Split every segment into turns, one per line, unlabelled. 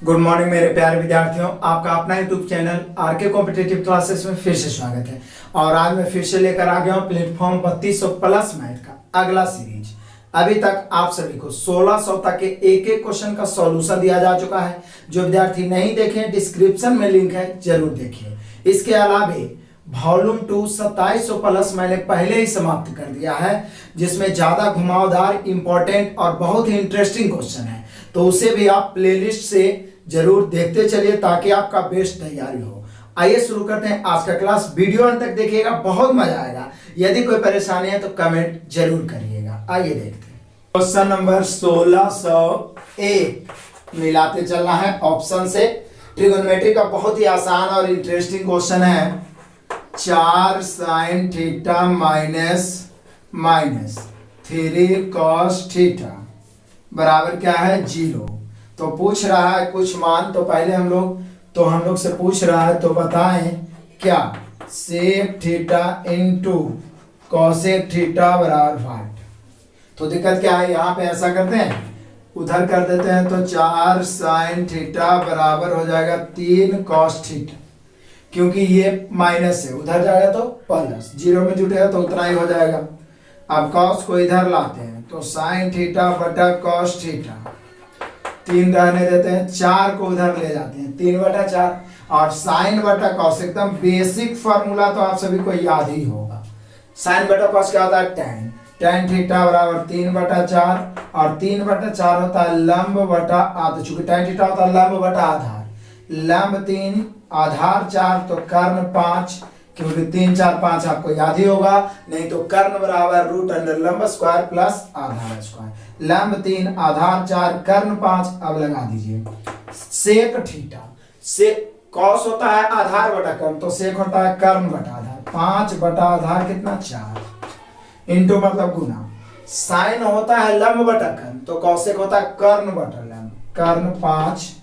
Good morning मेरे प्यारे विद्यार्थियों, आपका अपना YouTube channel RK competitive classes में फिर से स्वागत है। और आज मैं फिर से लेकर आ गया हूँ प्लेटफॉर्म 3200 प्लस मैथ का अगला सीरीज। अभी तक आप सभी को 1600 तक के एक एक क्वेश्चन का सॉल्यूशन दिया जा चुका है। जो विद्यार्थी नहीं देखे डिस्क्रिप्शन में लिंक है, जरूर देखिए। इसके अलावा वॉल्यूम 2 2700 प्लस मैंने पहले ही समाप्त कर दिया है, जिसमें ज्यादा घुमावदार, इंपॉर्टेंट और बहुत ही इंटरेस्टिंग क्वेश्चन है, तो उसे भी आप प्लेलिस्ट से जरूर देखते चलिए ताकि आपका बेस्ट तैयारी हो। आइए शुरू करते हैं आज का क्लास। वीडियो अंत तक देखिएगा, बहुत मजा आएगा। यदि कोई परेशानी है तो कमेंट जरूर करिएगा। आइए देखते हैं क्वेश्चन नंबर 1601। मिलाते चलना है ऑप्शन से। ट्रिगोनोमेट्री का बहुत ही आसान और इंटरेस्टिंग क्वेश्चन है। 4 sin theta minus 3 cos theta बराबर क्या है 0। तो पूछ रहा है कुछ मान, तो पहले हम लोग से पूछ रहा है, तो बताएं क्या sec theta into cosec theta बराबर 5। तो दिक्कत क्या है, यहाँ पे ऐसा करते हैं, उधर कर देते हैं, तो 4 sin थीटा बराबर हो जाएगा 3 cos थीटा, क्योंकि ये माइनस है, उधर जाएगा तो प्लस, 0 में जुटेगा तो उतना ही हो जाएगा। अब cos को इधर लाते हैं, तो sin थीटा बटा cos थीटा, 3 रहने देते हैं, 4 को उधर ले जाते हैं, 3 बटा 4, और sin बटा cos एकदम बेसिक फॉर्मूला तो आप सभी को याद ही होगा। sin बटा cos क्या होता है tan थीटा बराबर 3 बटा 4, और 3 बटा 4 होता है लंब बटा आधा, चूंकि tan थीटा होता है लंब बटा आधार, लंब 3 आधार 4, तो कर्ण 5, क्योंकि 3 4 5 आपको याद ही होगा, नहीं तो कर्ण बराबर रूट अंडर लंब स्क्वायर प्लस आधार स्क्वायर, लंब 3 आधार 4 कर्ण 5। अब लगा दीजिए सेक थीटा, से कॉस होता है आधार बटा कर्ण, तो सेक होता है कर्ण बटा आधार, 5 बटा आधार कितना 4, इंटू मतलब गुना, साइन होता है लंब बटा कर्ण, तो कॉसेक होता है कर्ण बटा लंब, कर्ण 5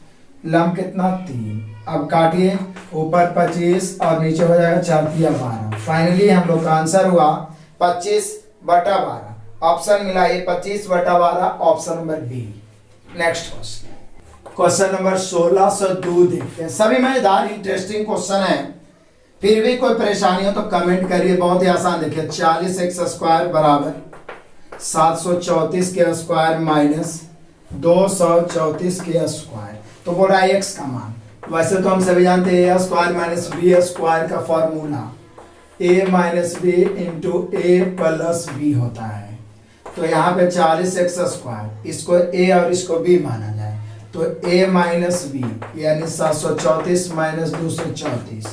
लंब कितना 3। अब काटिए, ऊपर 25 और नीचे हो जाएगा 4 तिया 12। फाइनली हम लोग का आंसर हुआ 25 बटा 12। ऑप्शन मिला ये 25 बटा 12, option number B. Next question number 1602 देखते हैं। सभी मजेदार इंटरेस्टिंग क्वेश्चन है, फिर भी कोई परेशानी हो तो कमेंट करिए। बहुत ही आसान देखिए, 40x स्क्वायर बराबर 734 के स्क्वायर माइनस 234 के स्क्वायर। तो बोल रहा है x का मान। वैसे तो हम सभी जानते हैं a square minus B square का formula a minus B into A plus B होता है। तो यहाँ पे 40x स्क्वायर, इसको a और इसको b माना जाए, तो a माइनस बी यानी 734 माइनस 234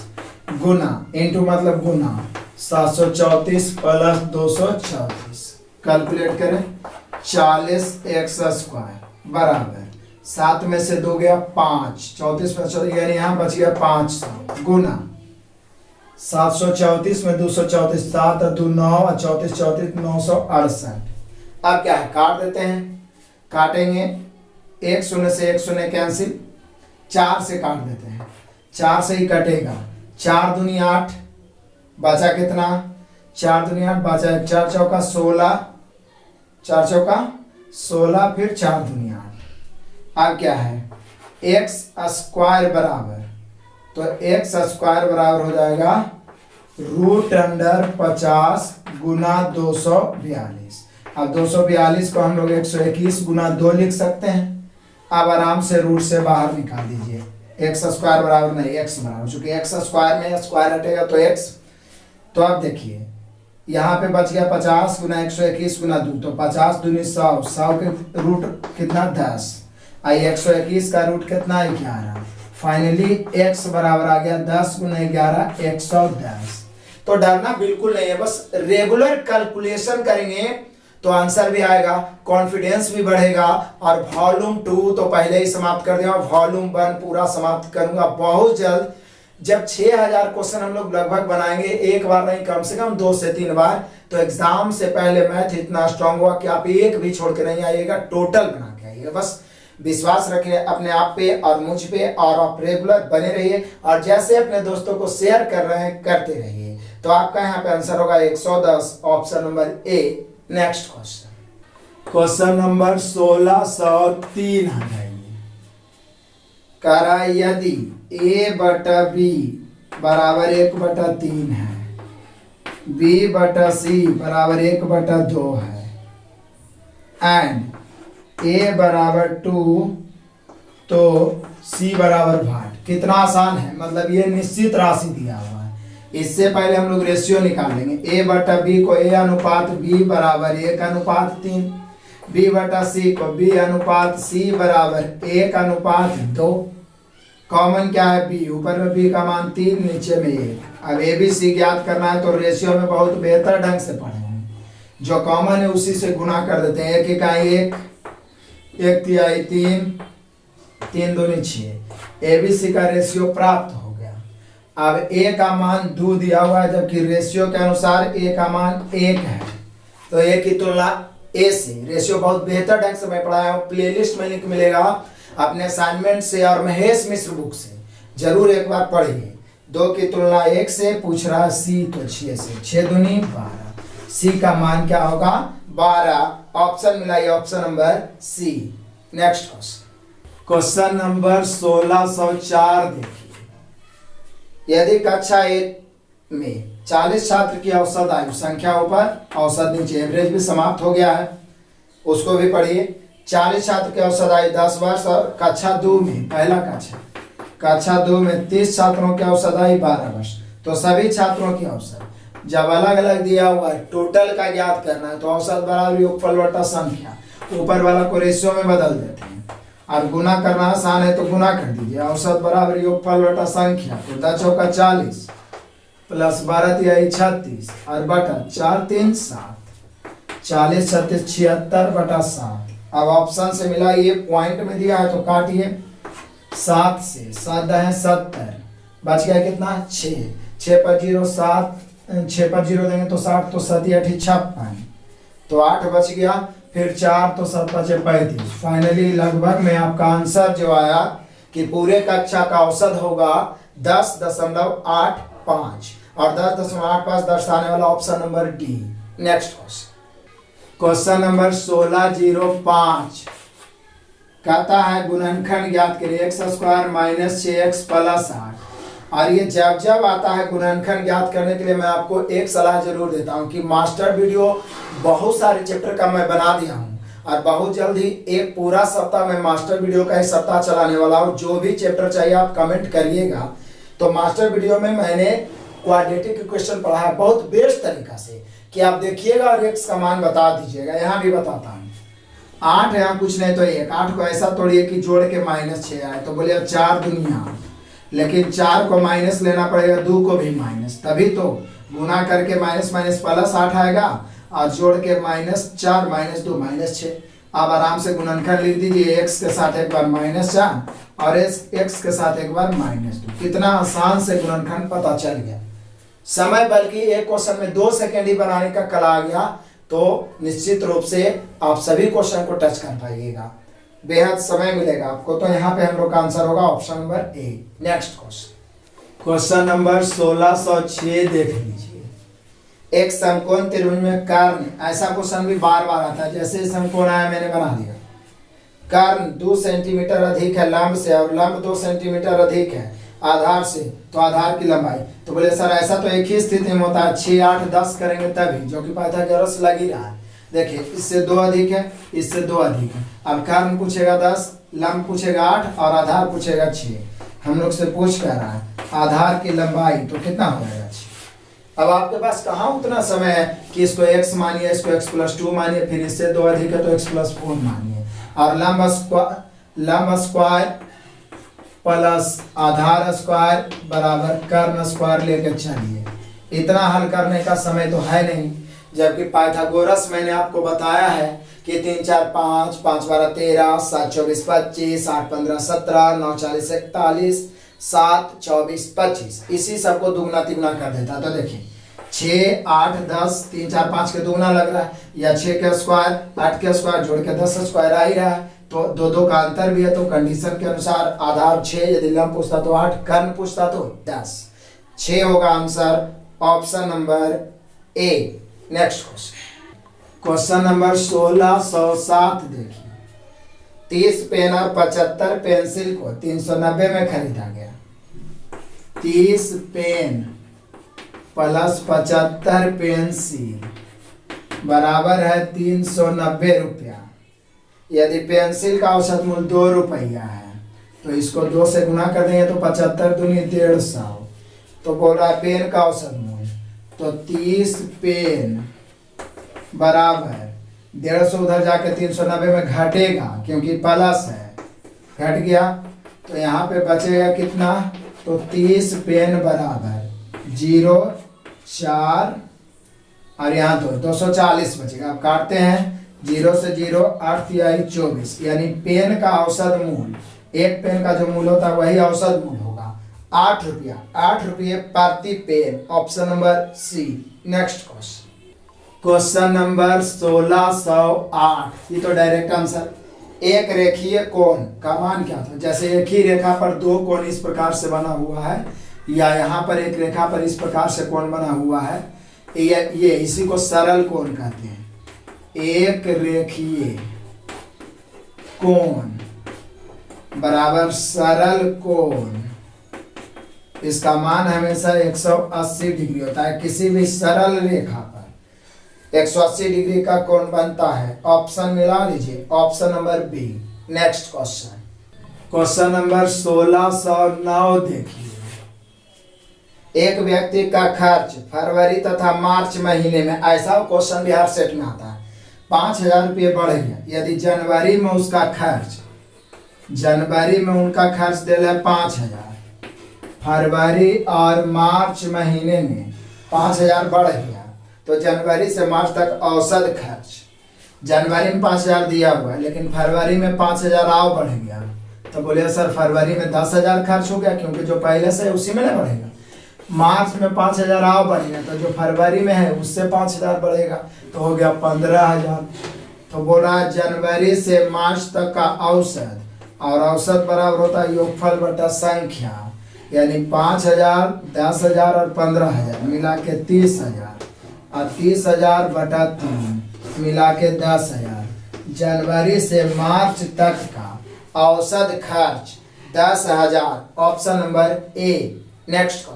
गुना, इंटू मतलब गुना 734 प्लस 234। कैलकुलेट करें, 40x स्क्वायर बराबर 7 में से 2 गया 5, 34 में 34 यानी यहाँ बच गया 500 गुना 734 में 234, 7 और 2 9 और 34 34 968। अब क्या है, काट देते हैं, काटेंगे, 1 0 से 1 0 कैंसिल, 4 से काट देते हैं, 4 से ही कटेगा, 4 दूनी 8, बचा कितना 4 दूनी 8, बचा 4 चौका 16, 4 चौका 16, फिर 4 दूनी 8। अब क्या है, x स्क्वायर बराबर, तो x स्क्वायर बराबर हो जाएगा रूट अंडर 50 गुना 242। अब 242 को हम लोग 121 गुना 2 लिख सकते हैं। अब आराम से रूट से बाहर निकाल दीजिए, x स्क्वायर बराबर नहीं x बराबर, चूंकि x स्क्वायर में स्क्वायर हटेगा तो x। तो अब देखिए यहाँ पे बच गया 50 गुना 121 गुना 2, तो 50 दूनी 100, 100 के रूट कितना 10, आई 121 का रूट कितना 11। फाइनली x बराबर आ गया 10 गुना 11 110। तो डरना बिल्कुल नहीं है, बस रेगुलर कैलकुलेशन करेंगे तो आंसर भी आएगा, कॉन्फिडेंस भी बढ़ेगा। और वॉल्यूम 2 तो पहले ही समाप्त कर दिया, वॉल्यूम 1 पूरा समाप्त करूंगा बहुत जल्द। जब 6000 क्वेश्चन हम लोग लगभग बनाएंगे, एक बार नहीं कम से कम 2 से 3 बार, तो एग्जाम से पहले मैथ इतना स्ट्रांग हुआ कि आप एक भी छोड़ के नहीं आइएगा, टोटल बना के आइएगा। बस विश्वास रखिए अपने आप पे और मुझ पे, और आप रेगुलर बने रहिए, और जैसे अपने दोस्तों को शेयर कर रहे हैं करते रहिए। तो आपका यहाँ पे आंसर होगा 110, option number A. Next question number 1603 आ जाइए। कह रहा है यदि a बटा b बराबर 1/3 है, b बटा c बराबर 1/2 है, एंड a बराबर 2 तो c बराबर भाट। कितना आसान है, मतलब ये निश्चित राशि दिया हुआ है। इससे पहले हम लोग रेशियो निकाल लेंगे। a बटा b को a अनुपात b बराबर 1/3, b बटा c को b अनुपात c बराबर 1/2। कॉमन क्या है b, ऊपर में b का मान 3, नीचे में 1। अब a b c ज्ञात करना है तो रेशियो में बहुत बेहतर ढंग से पढ़ेंगे। जो कॉमन है उसी से गुणा कर देते हैं। 1 इकाई 1, 1 तिहाई 3, 3 दूनी 6। ए बी सी का रेशियो प्राप्त हो गया। अब a का मान 2 दिया हुआ है, जबकि रेशियो के अनुसार a का मान 1 है, तो a की तुलना a से। रेशियो बहुत बेहतर ढंग से मैं पढ़ाया हूँ, प्लेलिस्ट में लिंक मिलेगा अपने असाइनमेंट से और महेश मिश्र बुक से, जरूर एक बार पढ़िए। 2 की तुलना 1 से पूछ रहा है c, तो 6 से। 6 दूनी 12, c का मान क्या होगा 12। ऑप्शन मिला ये, option number C. Next question, question number 1604 देखिए। यदि कक्षा 1 में 40 छात्र की औसत आयु, संख्या ऊपर औसत नीचे, एवरेज भी समाप्त हो गया है, उसको भी पढ़िए। 40 छात्र की औसत आयु 10 वर्ष और कक्षा 2 में, पहला कक्षा 2 में 30 छात्रों की औसत आयु 12 वर्ष। तो सभी छात्रों की औसत जब अलग अलग दिया हुआ है, टोटल का ज्ञात करना है, तो औसत बराबर योगफल बटा संख्या, ऊपर वाला को रेशियो में बदल देते हैं। और गुना करना आसान है तो गुना कर दीजिए। औसत बराबर योगफल बटा संख्या, तो 10 चौका 40 प्लस 12 तिहाई 36 और बटा 4 3 7, 40 36 76 बटा 7। अब ऑप्शन से मिला, ये पॉइंट में दिया है तो काटिए। 7 से 7 है 70, बच गया कितना 6, 6 पर 0 7, 6 पर 0 देंगे तो 60, तो 7 8 56, तो 8 बच गया। फिर 4 तो 7 5 35। फाइनली लगभग में आपका आंसर जो आया कि पूरे कक्षा का औसत होगा 10.85 और 10.85 दर्शाने वाला option number D. Next question, question number 1605 कहता है गुणनखंड ज्ञात करिए। x² minus 6x plus 8। और ये जब जब आता है गुणनखंड ज्ञात करने के लिए मैं आपको एक सलाह जरूर देता हूँ कि मास्टर वीडियो बहुत सारे चैप्टर का मैं बना दिया हूँ, और बहुत जल्द ही एक पूरा सप्ताह में मास्टर वीडियो का एक सप्ताह चलाने वाला हूँ। जो भी चैप्टर चाहिए आप कमेंट करिएगा। तो मास्टर वीडियो में मैंने क्वाड्रेटिक क्वेश्चन पढ़ाया बहुत बेस्ट तरीका से, कि आप देखिएगा और x का मान बता दीजिएगा। यहाँ भी बताता हूँ। 8 यहाँ कुछ नहीं तो 1। 8 को ऐसा तोड़िए कि जोड़ के -6 आए, तो बोलिए 4 दुनिया, लेकिन 4 को माइनस लेना पड़ेगा, 2 को भी माइनस, तभी तो गुना करके माइनस माइनस प्लस 8 आएगा, और जोड़ के -4 -2 -6। आप आराम से गुणनखंड लिख दीजिए। x के साथ एक बार -4 और x के साथ एक बार -2। कितना आसान से गुणनखंड पता चल गया। समय बल्कि एक क्वेश्चन में 2 सेकेंड ही बनाने का कला आ गया, तो निश्चित रूप से आप सभी क्वेश्चन को टच कर पाइएगा। बेहद समय मिलेगा आपको। तो यहाँ पे हम लोग का आंसर होगा option number A. Next question, question number 1606 देख लीजिए। एक समकोण त्रिभुज में कर्ण, ऐसा क्वेश्चन भी बार बार आता है। जैसे समकोण आया मैंने बना दिया। कर्ण 2 सेंटीमीटर अधिक है लंब से, और लंब 2 सेंटीमीटर अधिक है आधार से, तो आधार की लंबाई। तो बोले सर ऐसा तो एक ही स्थिति में होता है, 6 8 10 करेंगे तभी, जो कि पाइथागोरस लग ही रहा है। देखिए इससे 2 अधिक है, इससे 2 अधिक है। अब कर्ण पूछेगा 10, लंब पूछेगा 8 और आधार पूछेगा 6। हम लोग से पूछ कर रहा है आधार की लंबाई, तो कितना हो जाएगा 6। अब आपके पास कहाँ उतना समय है कि इसको x मानिए, इसको x+2 मानिए, फिर इससे 2 अधिक है तो x+4 मानिए, और लंब स्क्वायर प्लस आधार स्क्वायर बराबर कर्ण स्क्वायर लेकर चलिए। इतना हल करने का समय तो है नहीं, जबकि पाइथागोरस मैंने आपको बताया है कि 3 4 5, 5 12 13, 7 24 25, 8 15 17, 9 40 41, 7 24 25, इसी सबको दुगना तिगुना कर देता है। तो देखिए 6 8 10, 3 4 5 के दुगना लग रहा है, या 6 के स्क्वायर 8 के स्क्वायर जोड़ के 10 स्क्वायर आ ही रहा है, तो 2 का अंतर भी है। तो कंडीशन के अनुसार आधार 6, यदि लंब पूछता तो 8, कर्ण पूछता तो 10। 6 होगा answer, option number A. Next question, question number 1607 देखिए। 30 पेन और 75 पेंसिल को 390 में खरीदा गया। 30 पेन प्लस 75 पेंसिल बराबर है 390 रुपया। यदि पेंसिल का औसत मूल्य 2 रुपया है तो इसको 2 से गुना कर देंगे तो 75 दूनी 150। तो बोल रहा है पेन का औसत मूल्य, तो 30 पेन बराबर 150 उधर जाके 390 में घटेगा क्योंकि प्लस है, घट गया। तो यहाँ पे बचेगा कितना, तो 30 पेन बराबर 0 4 और यहाँ तो 240 बचेगा। अब काटते हैं, 0 से 0 8 तिहाई 24, यानी पेन का औसत मूल्य, एक पेन का जो मूल्य होता है वही औसत मूल्य होगा 8 रुपया। 8 रुपये प्रति पेन, option number C. Next question number 1608, ये तो डायरेक्ट आंसर। एक रेखीय कोण का मान क्या था। जैसे एक ही रेखा पर दो कोण इस प्रकार से बना हुआ है, या यहाँ पर एक रेखा पर इस प्रकार से कोण बना हुआ है, ये इसी को सरल कोण कहते हैं। एक रेखीय कोण बराबर सरल कोण, इसका मान हमेशा 180 डिग्री होता है। किसी भी सरल रेखा पर 180 डिग्री का कोण बनता है। ऑप्शन मिला लीजिए, option number B. Next question number 1609 देखिए। एक व्यक्ति का खर्च फरवरी तथा मार्च महीने में, ऐसा क्वेश्चन बिहार सेट में आता है, 5000 रुपये बढ़ गया। यदि जनवरी में उसका खर्च, जनवरी में उनका खर्च दे रहा है 5000, फरवरी और मार्च महीने में 5000 बढ़ गया, तो जनवरी से मार्च तक औसत खर्च, जनवरी में 5000 दिया हुआ है लेकिन फरवरी में 5000 और बढ़ गया, तो बोले सर फरवरी में 10000 खर्च हो गया क्योंकि जो पहले से है उसी में ना बढ़ेगा। मार्च में 5000 और बढ़ेगा तो जो फरवरी में है उससे 5000 बढ़ेगा, तो हो गया 15000। तो बोला जनवरी से मार्च तक का औसत, और औसत बराबर होता है योगफल बटा संख्या, यानी 5000, 10000 और 15000 मिला के 30000, और 30000 बटा 3 मिला के 10000। जनवरी से मार्च तक का औसत खर्च 10000, option number A. Next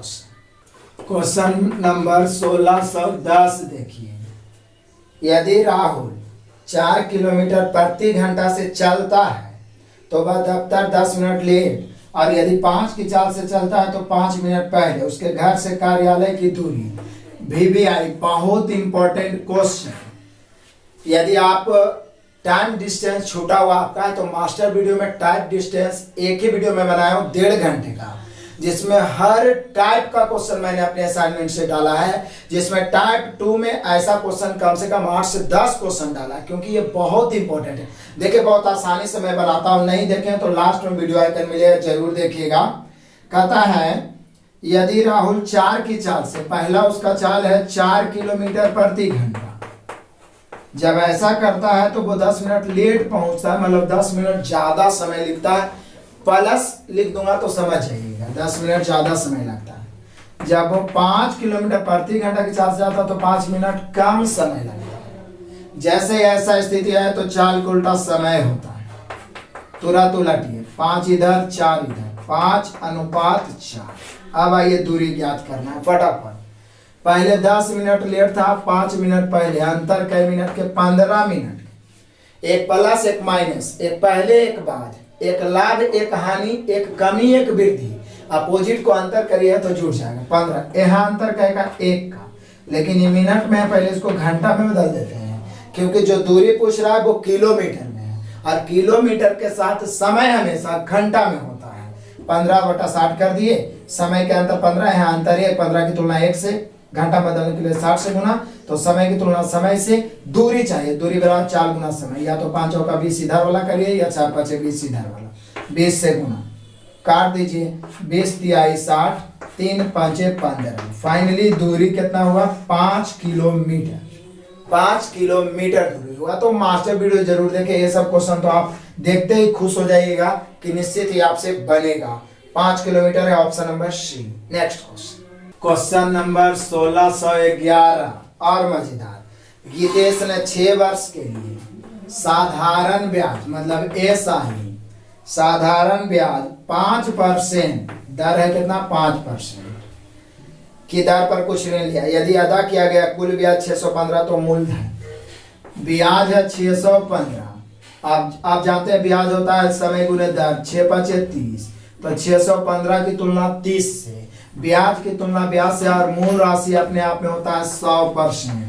question number 1610 देखिए। यदि राहुल 4 किलोमीटर प्रति घंटा से चलता है तो वह दफ्तर 10 मिनट लेट, और यदि 5 की चाल से चलता है तो 5 मिनट पहले उसके घर से कार्यालय की दूरी। VVI बहुत इंपॉर्टेंट क्वेश्चन। यदि आप टाइम डिस्टेंस छूटा हुआ आपका है तो मास्टर वीडियो में टाइप डिस्टेंस एक ही वीडियो में बनाया हूँ 1.5 घंटे का, जिसमें हर टाइप का क्वेश्चन मैंने अपने असाइनमेंट से डाला है, जिसमें टाइप 2 में ऐसा क्वेश्चन कम से कम 8 से 10 क्वेश्चन डाला है, क्योंकि ये बहुत इंपॉर्टेंट है। देखिए बहुत आसानी से मैं बनाता हूँ, नहीं देखें तो लास्ट में वीडियो आइकन मिलेगा, जरूर देखिएगा। कहता है यदि राहुल 4 की चाल से, पहला उसका चाल है 4 किलोमीटर प्रति घंटा, जब ऐसा करता है तो वो 10 मिनट लेट पहुंचता है, मतलब 10 मिनट ज्यादा समय लिखता है। प्लस लिख दूंगा तो समझ जाइएगा, 10 मिनट ज्यादा समय लगता है। जब वो 5 किलोमीटर प्रति घंटा की चाल से जाता है तो 5 मिनट कम समय लगता है। जैसे ऐसा स्थिति है तो चाल का उल्टा समय होता है, तुरंत उलटिए, 5 इधर 4 इधर, 5:4। अब आइए दूरी ज्ञात करना है फटाफट। पहले 10 मिनट लेट था, 5 मिनट पहले, अंतर कई मिनट के, 15 मिनट। एक प्लस एक माइनस, एक पहले एक बाद, एक लाभ एक हानि, एक कमी एक वृद्धि। अपोजिट को अंतर करिए तो जुड़ जाएगा 15। यहाँ अंतर कहेगा 1 का, लेकिन ये मिनट में है, पहले इसको घंटा में बदल देते हैं, क्योंकि जो दूरी पूछ रहा है वो किलोमीटर में है, और किलोमीटर के साथ समय हमेशा घंटा में होता है। 15/60 कर दिए, समय के अंतर 15, यहाँ अंतर है 15 की तुलना 1 से, घंटा बदलने के लिए 60 से गुना, तो समय की तुलना समय से, दूरी चाहिए, दूरी बराबर 4 गुना समय, या तो 5 का 20 इधर वाला करिए, या 4 5 20 इधर वाला, 20 से गुना, काट दीजिए, 20 तिहाई 60, 3 5 15। फाइनली दूरी कितना हुआ, 5 किलोमीटर। 5 किलोमीटर दूरी हुआ। तो मास्टर वीडियो जरूर देखें, ये सब क्वेश्चन तो आप देखते ही खुश हो जाइएगा कि निश्चित ही आपसे बनेगा। 5 किलोमीटर है, option number C. Next question number 1611 और मजेदार। गीतेश ने 6 वर्ष के लिए साधारण ब्याज मतलब SI साधारण ब्याज 5% दर है कितना 5% की दर पर कुछ ऋण लिया। यदि अदा किया गया कुल ब्याज 615 तो मूलधन ब्याज है 615। आप जानते हैं ब्याज होता है समय गुने दर 6×5 = 30 तो 615 की तुलना 30 से ब्याज की तुलना ब्याज से और मूल राशि अपने आप में होता है 100%।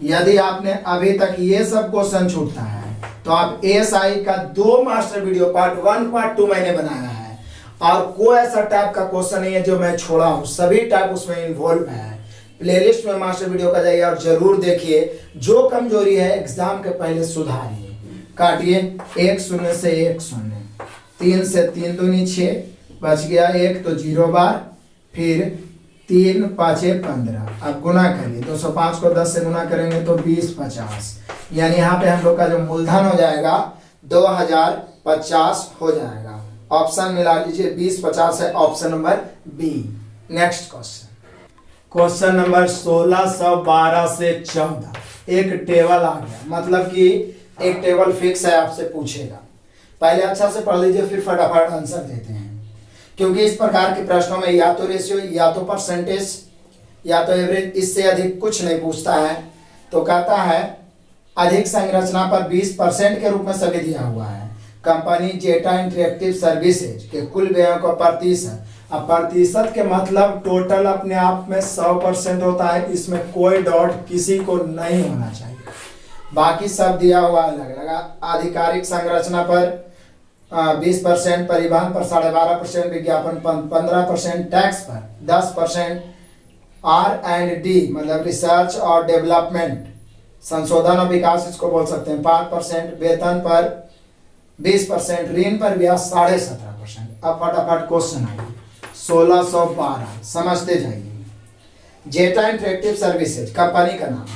यदि आपने अभी तक ये सब क्वेश्चन छूटता है तो आप SI का 2 मास्टर वीडियो पार्ट 1 पार्ट 2 मैंने बनाया है और कोई ऐसा टाइप का क्वेश्चन नहीं है जो मैं छोड़ा हूं, सभी टाइप उसमें इन्वॉल्व है। प्लेलिस्ट में मास्टर वीडियो का जाइए और जरूर देखिए। जो कमजोरी है एग्जाम के पहले सुधारिए। काटिए 1 0 से 1 0 3 से 3 दूनी 6 बच गया 1 तो 0 बार फिर 3 5 15। अब गुना करिए 205 को 10 से गुना करेंगे तो 20 50 यानी यहाँ पे हम लोग का जो मूलधन हो जाएगा 2050 हो जाएगा। ऑप्शन मिला लीजिए 20 50 है option number B. Next question number 1612 से 14 एक टेबल आ गया मतलब कि एक टेबल फिक्स है आपसे पूछेगा। पहले अच्छा से पढ़ लीजिए फिर फटाफट आंसर देते हैं क्योंकि इस प्रकार के प्रश्नों में या तो रेशियो या तो परसेंटेज या तो एवरेज, इससे अधिक कुछ नहीं पूछता है। तो कहता है अधिक संरचना पर 20% के रूप में सभी दिया हुआ है। कंपनी जेटा इंटरेक्टिव सर्विसेज के कुल व्ययों का प्रतिशत। अब प्रतिशत के मतलब टोटल अपने आप में 100% होता है, इसमें कोई डॉट किसी को नहीं होना चाहिए। बाकी सब दिया हुआ अलग अलग। आधिकारिक संरचना पर 20%, परिवहन पर 12.5%, विज्ञापन 15%, टैक्स पर 10%, R&D मतलब रिसर्च और डेवलपमेंट संशोधन और विकास इसको बोल सकते हैं 5%, वेतन पर 20%, ऋण पर ब्याज 17.5%। अब फटाफट क्वेश्चन आइए 1612 समझते जाइए। जेटा इंटरेक्टिव सर्विसेज कंपनी का नाम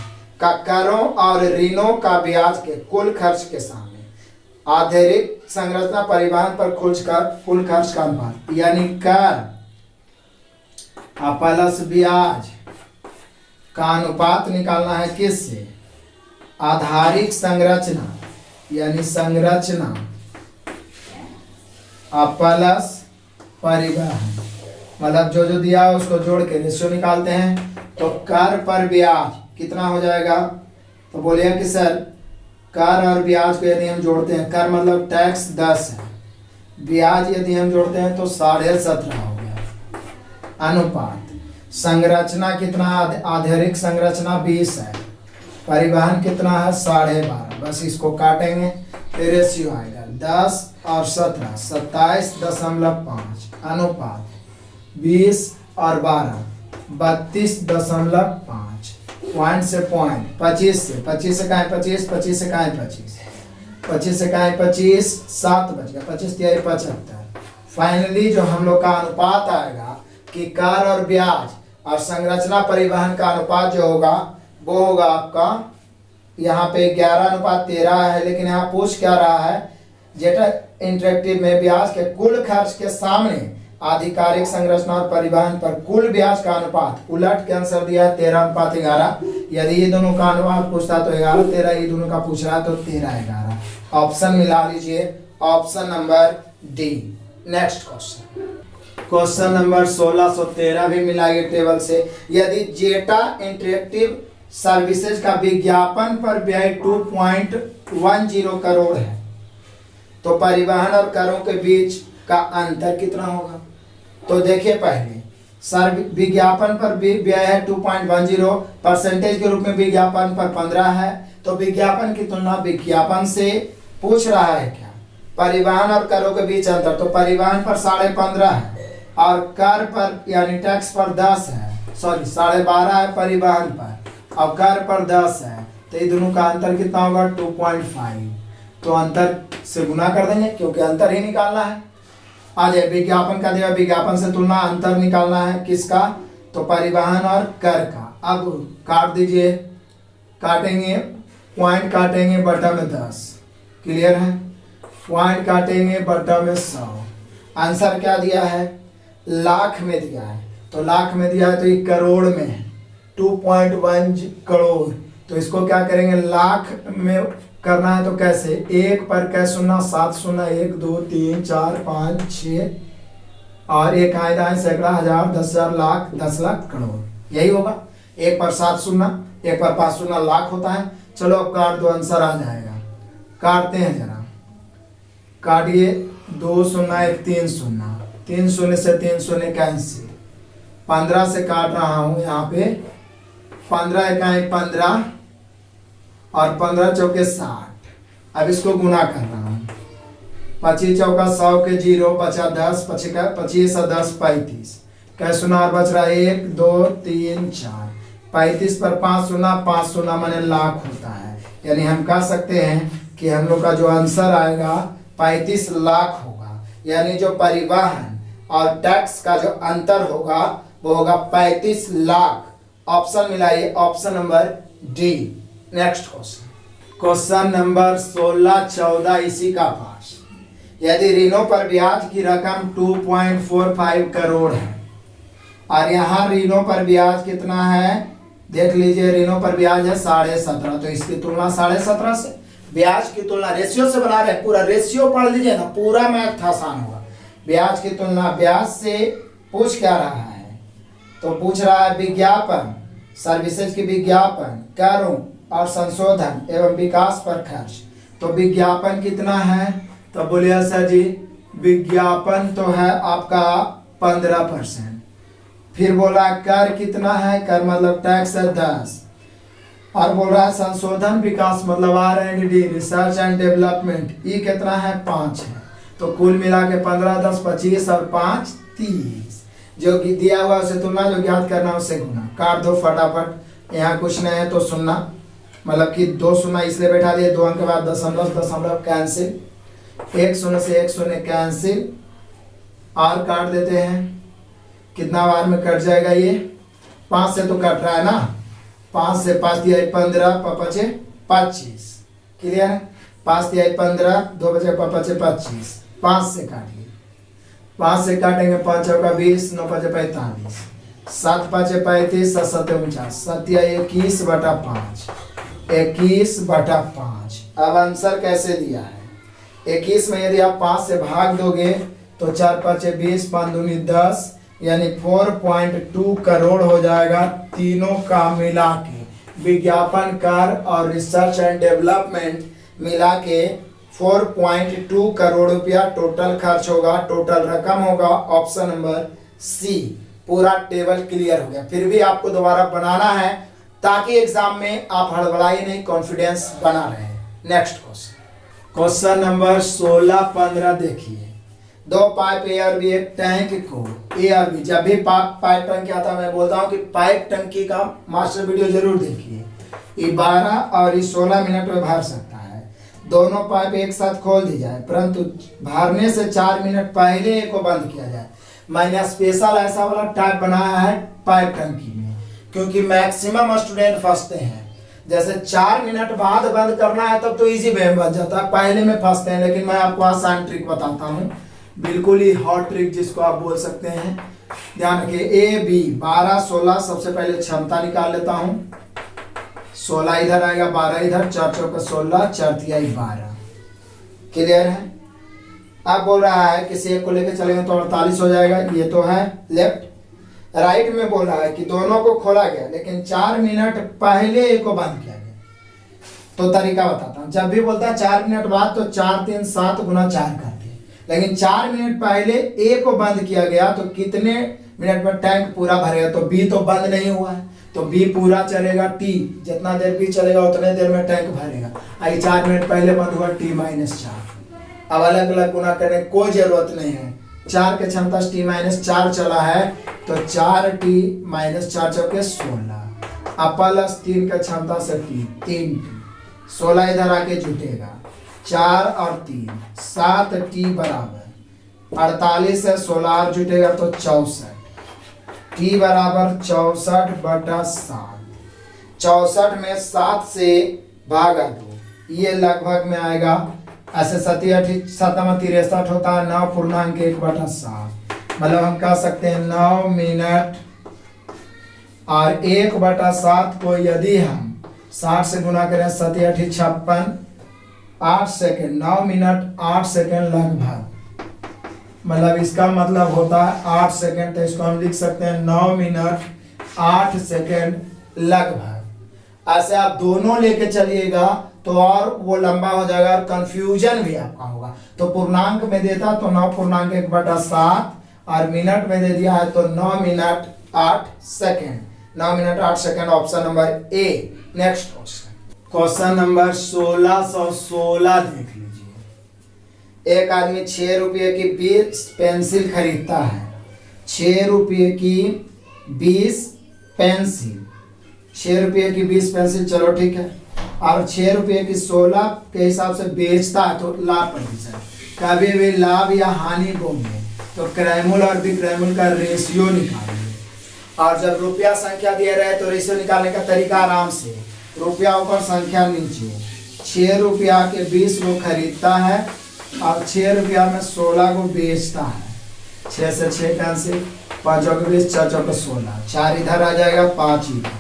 का करों और ऋणों का ब्याज के कुल खर्च के सामने आधारिक संरचना परिवहन पर कुल खर्च का अनुपात यानी कर प्लस ब्याज का अनुपात निकालना है किससे? आधारिक संरचना यानी संरचना प्लस परिवहन मतलब जो जो दिया है उसको जोड़ के रेशियो निकालते हैं। तो कर पर ब्याज कितना हो जाएगा? तो बोलिए कि सर कर और ब्याज को यदि हम जोड़ते हैं, कर मतलब टैक्स 10 है, ब्याज यदि हम जोड़ते हैं तो 17.5 हो गया। अनुपात संरचना कितना? आधारिक संरचना 20 है, परिवहन कितना है 12.5। बस इसको काटेंगे फिर रेशियो आएगा 10 और 17 27.5 अनुपात 20 और 12 32.5 पॉइंट से पॉइंट 25 से कहाँ 25 से कहाँ 25 से कहाँ 25 7 बच गया 25 तिहाई 75। फाइनली जो हम लोग का अनुपात आएगा कि कर और ब्याज और संरचना परिवहन का अनुपात जो होगा वो होगा आपका यहाँ पे 11:13 है, लेकिन यहाँ पूछ क्या रहा है जेटा इंटरेक्टिव में ब्याज के कुल खर्च के सामने आधिकारिक संरचना और परिवहन पर कुल ब्याज का अनुपात। उलट के आंसर दिया है 13:11। यदि ये दोनों का अनुपात पूछता तो 11:13, ये दोनों का पूछ रहा है तो 13:11। ऑप्शन मिला लीजिए option number D. Next question number 1613 भी मिलाइए टेबल से। यदि जेटा इंटरेक्टिव सर्विसेज का विज्ञापन पर व्यय 2.10 करोड़ है तो परिवहन और करों के बीच का अंतर कितना होगा? तो देखिए पहले सर विज्ञापन पर व्यय है 2.10, परसेंटेज के रूप में विज्ञापन पर 15 है, तो विज्ञापन की तुलना विज्ञापन से पूछ रहा है क्या? परिवहन और करों के बीच अंतर, तो परिवहन पर 15.5 है और कर पर यानी टैक्स पर 10 है, सॉरी 12.5 है परिवहन पर और कर पर 10 है, तो ये दोनों का अंतर कितना होगा 2.5। तो अंतर से गुना कर देंगे क्योंकि अंतर ही निकालना है। आ जाए विज्ञापन का दिया, विज्ञापन से तुलना अंतर निकालना है किसका? तो परिवहन और कर का। अब काट दीजिए, काटेंगे पॉइंट काटेंगे बटा में 10, क्लियर है? पॉइंट काटेंगे बटा में 100। आंसर क्या दिया है? लाख में दिया है, तो लाख में दिया है तो ये करोड़ में है 2.1 करोड़, तो इसको क्या करेंगे लाख में करना है तो कैसे, 1 पर कै शून्य 7 शून्य 1 2 3 4 5 6 और एक आए दाएं सैकड़ा हजार 10,000 लाख 10 लाख करोड़, यही होगा। 1 पर 7 शून्य 1 पर 5 शून्य लाख होता है। चलो अब काट दो, आंसर आ जाएगा। काटते हैं जरा, काटिए। 2 शून्य 1 3 शून्य 3 शून्य से 3 शून्य कैंसिल। 15 से काट रहा हूं यहाँ पे, 15 इकाई 15 और 15 चौके 60। अब इसको गुना कर रहा हूँ। 25 चौका 100 के 0 बचा 10, 25 और 10 35। क्या सुना और बच रहा है 1 2 3 4। 35 पर 5 शून्य 5 शून्य माने लाख होता है। यानी हम कह सकते हैं कि हम लोग का जो आंसर आएगा 35 लाख होगा। यानी जो परिवहन और टैक्स का जो अंतर होगा वो होगा 35 लाख। ऑप्शन मिलाइए, option number D. Next question number 16 14 इसी का पास। यदि ऋणों पर ब्याज की रकम 2.45 करोड़ है और यहाँ ऋणों पर ब्याज कितना है, देख लीजिए। ऋणों पर ब्याज है 17.5, तो इसकी तुलना 17.5 से, ब्याज की तुलना रेशियो से बना रहे हैं। पूरा रेशियो पढ़ लीजिए ना, पूरा मैथ आसान होगा। ब्याज की तुलना ब्याज से पूछ क्या रहा है, तो पूछ रहा है विज्ञापन, सर्विसेज की विज्ञापन, करों और संशोधन एवं विकास पर खर्च। तो विज्ञापन कितना है, तो बोलिए सर जी विज्ञापन तो है आपका 15%। फिर बोला कर कितना है, कर मतलब टैक्स है 10। और बोल रहा है संशोधन विकास मतलब R&D, रिसर्च एंड डेवलपमेंट, ये कितना है 5 है। तो कुल मिला के 15 10 25 और 5 30। जो दिया हुआ उसे तुलना, जो ज्ञात करना उसे गुना। काट दो फटाफट। यहाँ कुछ नहीं है तो सुनना, मतलब कि 2 शून्य इसलिए बैठा दिए, 2 अंक के बाद दशमलव दशमलव कैंसिल, 1 शून्य से 1 शून्य कैंसिल और काट देते हैं। कितना बार में कट जाएगा ये, 5 से तो कट रहा है ना। 5 से 5 दिया 15 5 25, क्लियर है। 5 दिया 15 2 बचे 5 25, 5 से काटिए। 5 से काटेंगे 5 चौका 20 9 5 45, 7 5 35 7 7 49, 7 21 बटा 5, 21 बटा 5। अब आंसर कैसे दिया है, 21 में यदि आप 5 से भाग दोगे तो 4 5 20 5 दूनी 10, यानी 4.2 करोड़ हो जाएगा तीनों का मिला के। विज्ञापन कर और रिसर्च एंड डेवलपमेंट मिला के 4.2 करोड़ रुपया टोटल खर्च होगा, टोटल रकम होगा। Option number C. पूरा टेबल क्लियर हो गया। फिर भी आपको दोबारा बनाना है ताकि एग्जाम में आप हड़बड़ाई नहीं, कॉन्फिडेंस बना रहे। नेक्स्ट क्वेश्चन नंबर 16 15 देखिए। 2 पाइप ए और बी, एक टैंक को ए और बी। जब भी पाइप टंकी आता है मैं बोलता हूँ कि पाइप टंकी का मास्टर वीडियो जरूर देखिए। ये 12 और ये 16 मिनट में भर सकता है। दोनों पाइप एक साथ खोल दी जाए, परंतु भरने से 4 मिनट पहले एक को बंद किया जाए। मैंने स्पेशल ऐसा वाला टाइप बनाया है पाइप टंकी में, क्योंकि मैक्सिमम स्टूडेंट फंसते हैं। जैसे 4 मिनट बाद बंद करना है तब तो इजी वे में बन जाता है, पहले में फंसते हैं। लेकिन मैं आपको आसान ट्रिक बताता हूँ, बिल्कुल ही हॉट ट्रिक जिसको आप बोल सकते हैं। ध्यान रखिए, ए बी 12 16। सबसे पहले क्षमता निकाल लेता हूं। 16 इधर आएगा, 12 इधर, 4 चौका 16, 4 तिहाई 12। क्लियर है। अब बोल रहा है किसी एक को लेकर चलेंगे तो 48 हो जाएगा। ये तो है लेफ्ट। राइट में बोल रहा है कि दोनों को खोला गया लेकिन 4 मिनट पहले एक को बंद किया गया। तो तरीका बताता हूँ। जब भी बोलता है 4 मिनट बाद तो 4 3 7 गुना 4 करते हैं, लेकिन 4 मिनट पहले ए को बंद किया गया तो कितने मिनट में टैंक पूरा भरेगा। तो बी तो बंद नहीं हुआ है, तो बी पूरा चलेगा। टी जितना देर बी चलेगा उतने देर में टैंक भरेगा। आई 4 मिनट पहले बंद हुआ, टी -4। अब अलग अलग गुना करने की कोई जरूरत नहीं है। 4 के क्षमता टी -4 चला है तो 4t -4 चौके 16। अब प्लस 3 का क्षमता से टी 3t, 16 इधर आके जुटेगा। 4 और 3 7t बराबर 48 से 16 जुटेगा तो 64। t बराबर 64 बटा 7। 64 में 7 से भागा 2, ये लगभग में आएगा। ऐसे 7 होता है 9 पूर्णांक 1 बटा 7। मतलब हम कह सकते हैं 9 मिनट और 1 बटा 7 को यदि हम 60 से गुना करें 7 56 8 सेकेंड, 9 मिनट 8 सेकेंड लगभग, मतलब इसका मतलब होता है 8 सेकेंड, तो इसको हम लिख सकते हैं 9 मिनट 8 सेकेंड लगभग। ऐसे आप दोनों लेके चलिएगा तो और वो लंबा हो जाएगा और कंफ्यूजन भी आपका होगा। तो पूर्णांक में देता तो 9.1/7 और मिनट में दे दिया है तो 9 minute 8 second, 9 minute 8 second, option number A. Next question number 1616 देख लीजिए। एक आदमी 6 रुपये की 20 पेंसिल खरीदता है। 6 रुपये की 20 पेंसिल, 6 रुपये की 20 पेंसिल, चलो ठीक है, और 6 रुपये की 16 के हिसाब से बेचता है तो लाभ प्रतिशत, कभी भी लाभ या हानि बोलेंगे तो क्रयमूल्य और विक्रयमूल्य का रेशियो निकालेंगे। और जब रुपया संख्या दिया रहे तो रेशियो निकालने का तरीका आराम से, रुपया ऊपर संख्या नीचे। 6 रुपया के 20 को खरीदता है और 6 रुपया में 16 को बेचता है। 6 से 6 कैंसिल, 5 के 20, 4 चौके 16, 4 इधर आ जाएगा, 5 इधर,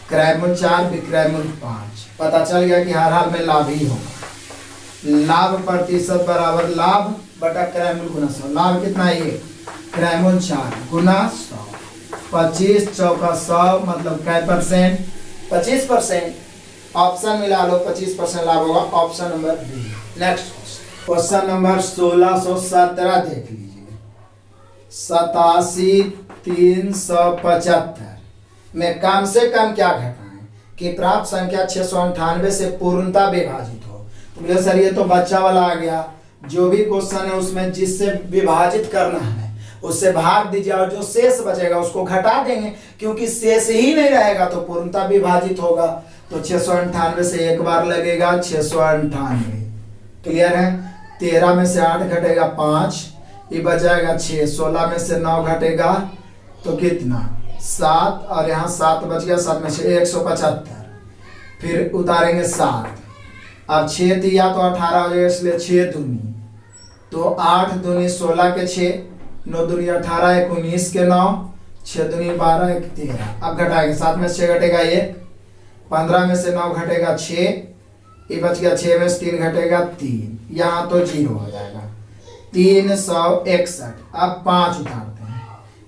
क्रयमूल्य 4 विक्रयमूल्य 5। पता चल गया कि हर हाल में लाभ ही होगा। लाभ प्रतिशत बराबर लाभ बटा क्रयमूल्य गुना 100। लाभ कितना है ये, क्रयमूल्य 4 गुना 100, 25 चौका 100 मतलब कै परसेंट, 25%। ऑप्शन मिला लो, 25% लाभ होगा, option number B. Next question number 1617 देख लीजिए। 87,375 में कम से कम क्या घटाएं कि प्राप्त संख्या 698 से पूर्णता विभाजित हो। तो बोले सर ये तो बच्चा वाला आ गया, जो भी क्वेश्चन है उसमें जिससे विभाजित करना है उससे भाग दीजिए और जो शेष बचेगा उसको घटा देंगे, क्योंकि शेष ही नहीं रहेगा तो पूर्णता विभाजित होगा। तो 698 से एक बार लगेगा 698, क्लियर है। 13 में से 8 घटेगा 5, ये बचाएगा 6, 16 में से 9 घटेगा तो कितना 7, और यहाँ 7 बच गया, 7 में से 175, फिर उतारेंगे 7। अब 6 दिया तो 18 हो जाएगा, इसलिए 6 दूनी तो 8 दूनी 16 के 6, 9 दूनी 18, 1 19 के 9, 6 दूनी 12, 1 13। अब घटाएंगे, 7 में से 6 घटेगा 1, 15 में से 9 घटेगा 6, ये बच गया 6 में से 3 घटेगा 3, यहाँ तो 0 हो जाएगा, 361। अब 5 उतारते हैं,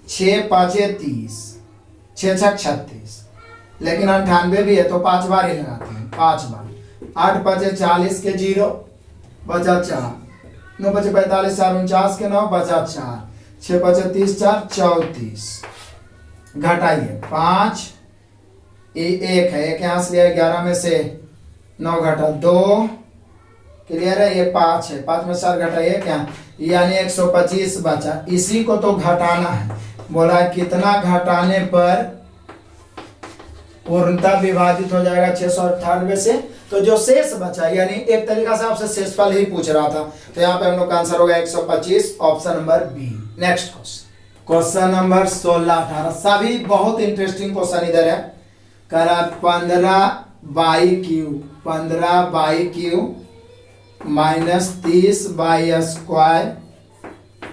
6 5 30, 6 6 36, लेकिन 98 भी है तो 5 बार ही लगाते हैं, 5 बार। 8 5 40 के 0 बचा 4, 9 5 45, 4 49 के 9 बचा 4, 6 5 30, 4 34। घटाइए 5, ये 1 है, 1 यहाँ से लिया, 11 में से 9 घटा 2, क्लियर है। ये 5 है, 5 में 4 घटाइए क्या, यानी 125 बचा। इसी को तो घटाना है, बोला कितना घटाने पर पूर्णता विभाजित हो जाएगा 698 से, तो जो शेष बचा, यानी एक तरीका से आपसे शेषफल ही पूछ रहा था, तो यहाँ पे हम लोग का आंसर होगा 125, option number B. Next question number 16-18, सभी बहुत इंटरेस्टिंग क्वेश्चन इधर है। करा 15/क्यू माइनस 30/²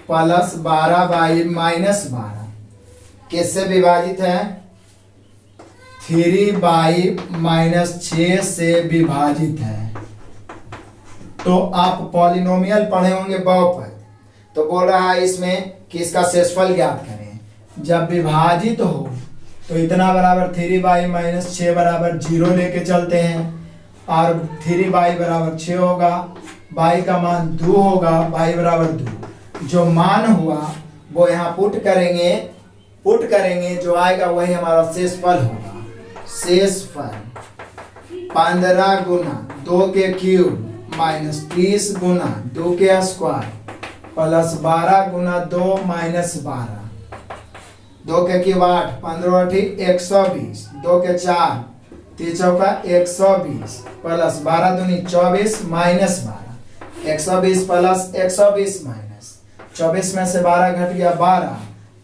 प्लस 12/-12 किससे विभाजित है, 3/-6 से विभाजित है। तो आप पॉलिनोमियल पढ़े होंगे बहुपद, तो बोल रहा है इसमें कि इसका शेषफल ज्ञात करें। जब विभाजित हो तो इतना बराबर 3/-6 बराबर 0 लेके चलते हैं, और 3 बराबर 6 होगा, बाई का मान 2 होगा, बाई बराबर 2। जो मान हुआ वो यहाँ पुट करेंगे, जो आएगा वही हमारा शेषफल होगा। शेषफल 15 गुना 2 के क्यूब माइनस 30 गुना 2 के स्क्वायर प्लस 12 गुना 2 माइनस 12, 2 के क्यूब 8, 15 120, 2 के 4, 3 चौका 120 प्लस 12 दूनी 24 माइनस 12, 120 प्लस 120 माइनस 24 में से 12 घट गया 12,